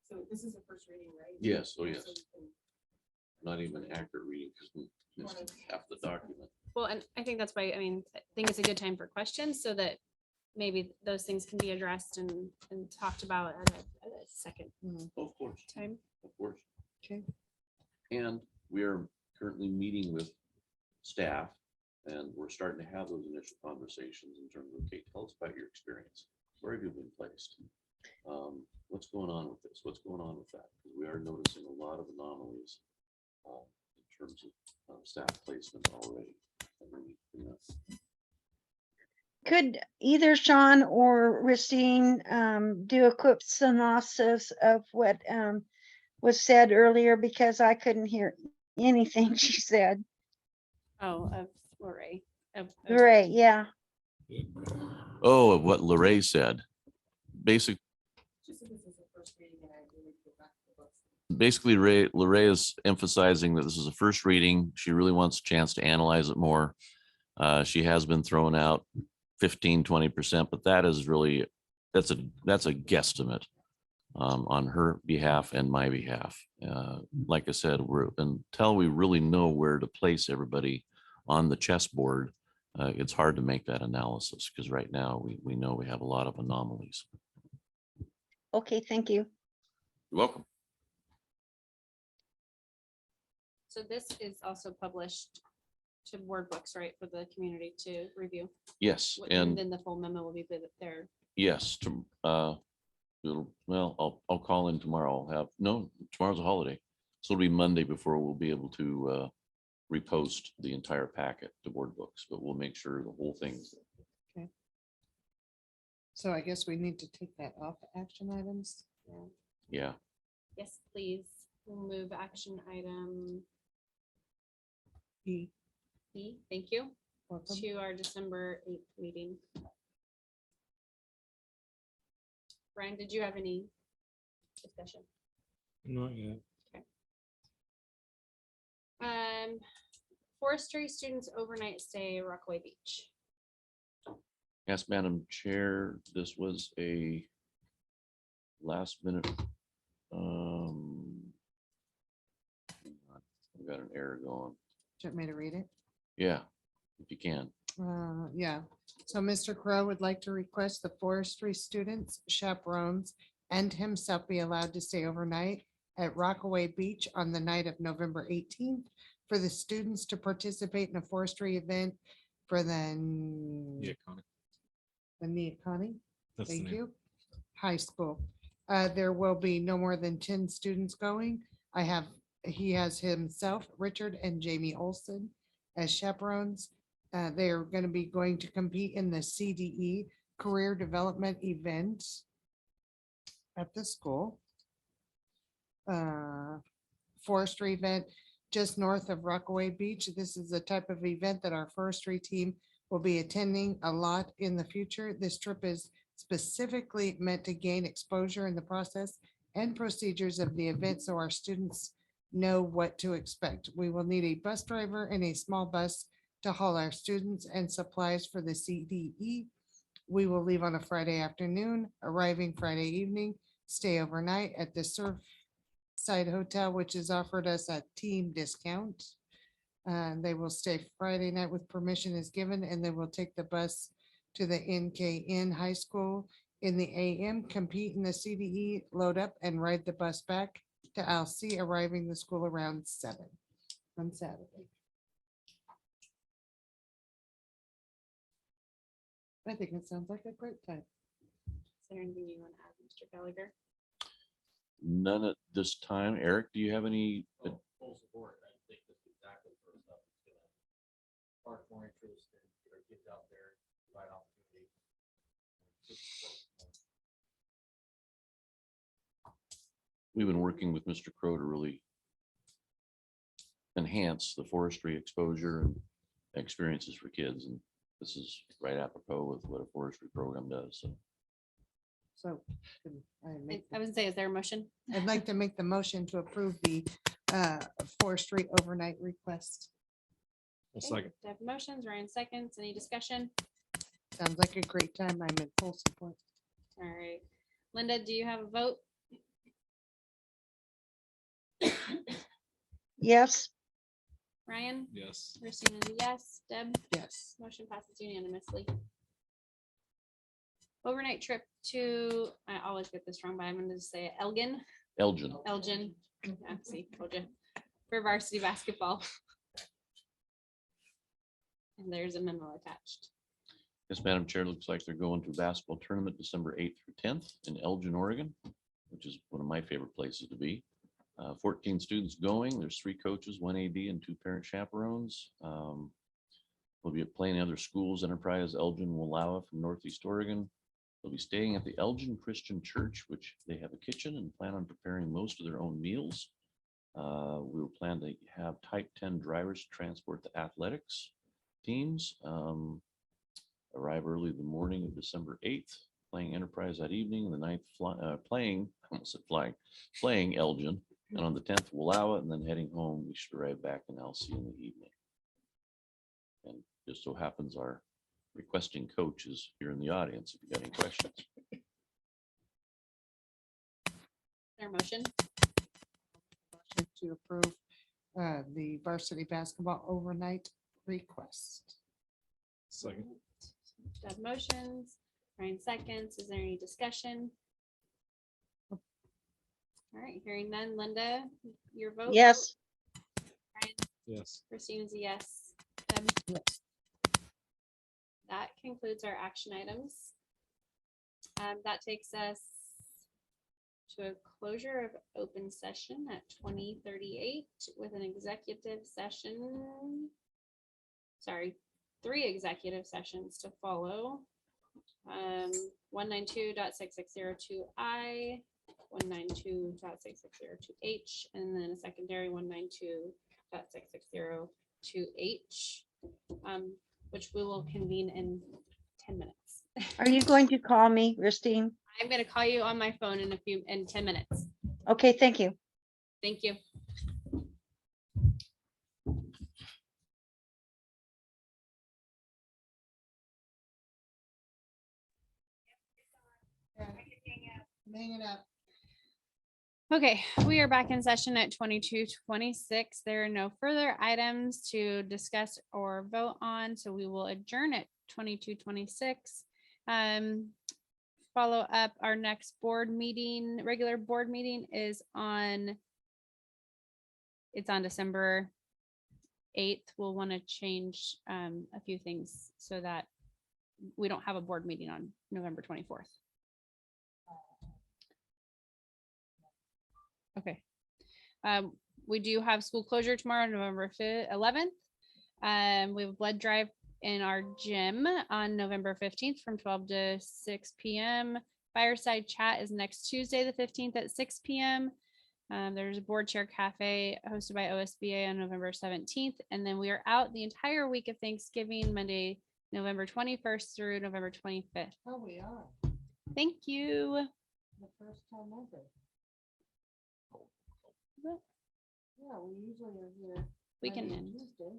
So this is a first reading, right? Yes, oh, yes. So we can- Not even accurate reading because we missed half the document. Well, and I think that's why, I think it's a good time for questions so that maybe those things can be addressed and talked about at a second Of course, time. of course. okay. And we are currently meeting with staff and we're starting to have those initial conversations in terms of, okay, tell us about your experience. Where have you been placed? What's going on with this? What's going on with that? Because we are noticing a lot of anomalies in terms of staff placement already. And we, Could either Sean or Racine do a quick synopsis of what was said earlier, because I couldn't hear anything she said. Oh, of Lori. Great, yeah. Oh, of what Lorraine said. Basically, Lorraine is emphasizing that this is a first reading. She really wants a chance to analyze it more. She has been throwing out 15-20%, but that is really, that's a guesstimate on her behalf and my behalf. Like I said, until we really know where to place everybody on the chessboard, it's hard to make that analysis because right now we know we have a lot of anomalies. Okay, thank you. You're welcome. So this is also published to Word books, right, for the community to review. Yes, And and then the full memo will be there. yes, I'll call in tomorrow. Tomorrow's a holiday. So it'll be Monday before we'll be able to repost the entire packet to Board Books, but we'll make sure the whole thing's there. So I guess we need to take that off action items. Yeah, Yes, please. We'll move action item E. B, thank you, Welcome. to our December 8th meeting. Brian, did you have any discussion? Not yet. Forestry students overnight stay Rockaway Beach. yes, Madam Chair, this was a last minute. I've got an error going. Do you want me to read it? Yeah, if you can. Yeah, so Mr. Crow would like to request the forestry students, chaperones, and himself be allowed to stay overnight at Rockaway Beach on the night of November 18th for the students to participate in a forestry event for Yeah, Connie. the Neoconi. That's the Thank name. you. High school. There will be no more than 10 students going. He has himself, Richard and Jamie Olson as chaperones. They are going to be going to compete in the CDE Career Development Event at the school. Forestry event just north of Rockaway Beach. This is the type of event that our forestry team will be attending a lot in the future. This trip is specifically meant to gain exposure in the process and procedures of the event so our students know what to expect. We will need a bus driver and a small bus to haul our students and supplies for the CDE. We will leave on a Friday afternoon, arriving Friday evening, stay overnight at the Surfside Hotel, which has offered us a team discount. They will stay Friday night with permission is given, and then we'll take the bus to the NKN High School in the AM, compete in the CDE, load up and ride the bus back to LC, arriving the school around 7 on Saturday. I think it sounds like a great time. Is there anything you want to add, Mr. Gallagher? None at this time. Eric, do you have any? Full support. I think that's exactly the first stuff that's gonna spark more interest and get our kids out there, provide opportunity. We've been working with Mr. Crow to really enhance the forestry exposure and experiences for kids. And this is right apropos with what a forestry program does. So So can I make I would say, is there a motion? I'd like to make the motion to approve the forestry overnight request. Well, Okay, second. I have motions, Ryan seconds, any discussion? Sounds like a great time. I'm in full support. All right. Linda, do you have a vote? Yes, Ryan? Yes. Christine is a yes. Deb? Yes. Motion passes unanimously. Overnight trip to, I always get this wrong, but I'm going to say it, Elgin. Elgin, Yeah, see, told you. For varsity basketball. And there's a memo attached. yes, Madam Chair, looks like they're going to a basketball tournament December 8th through 10th in Elgin, Oregon, which is one of my favorite places to be. 14 students going. There's 3 coaches, 1 AD and 2 parent chaperones. We'll be playing other schools. Enterprise Elgin Wallowa from Northeast Oregon. They'll be staying at the Elgin Christian Church, which they have a kitchen and plan on preparing most of their own meals. We will plan to have type 10 drivers to transport the athletics teams. Arrive early the morning of December 8th, playing Enterprise that evening, the 9th playing, I almost said flying, playing Elgin, and on the 10th Wallowa, and then heading home. We should arrive back in LC in the evening. And just so happens our requesting coach is here in the audience if you got any questions. Their motion. Motion to approve the varsity basketball overnight request. Second. Deb motions, Ryan seconds. Is there any discussion? All right, hearing none. Linda, your vote? yes, Ryan, Yes. Christine is a yes. Deb? Yes. That concludes our action items. That takes us to a closure of open session at 20:38 with an executive session. Sorry, 3 executive sessions to follow. 192.6602I, 192.6602H, and then a secondary 192.6602H, which we will convene in 10 minutes. are you going to call me, Christine? I'm going to call you on my phone in 10 minutes. Okay, thank you. Thank you. Hanging up. Okay, we are back in session at 22:26. There are no further items to discuss or vote on, so we will adjourn at 22:26. Follow up, our next board meeting, regular board meeting is on, it's on December 8th. We'll want to change a few things so that we don't have a board meeting on November 24th. Okay. We do have school closure tomorrow, November 11th. We have a blood drive in our gym on November 15th from 12 to 6 p.m. Fireside chat is next Tuesday, the 15th at 6 p.m. There's a board chair cafe hosted by OSBA on November 17th. And then we are out the entire week of Thanksgiving, Monday, November 21st through November 25th. Oh, we are. Thank you. The first time ever. Well, Yeah, we usually are here. We can Monday and end. Tuesday.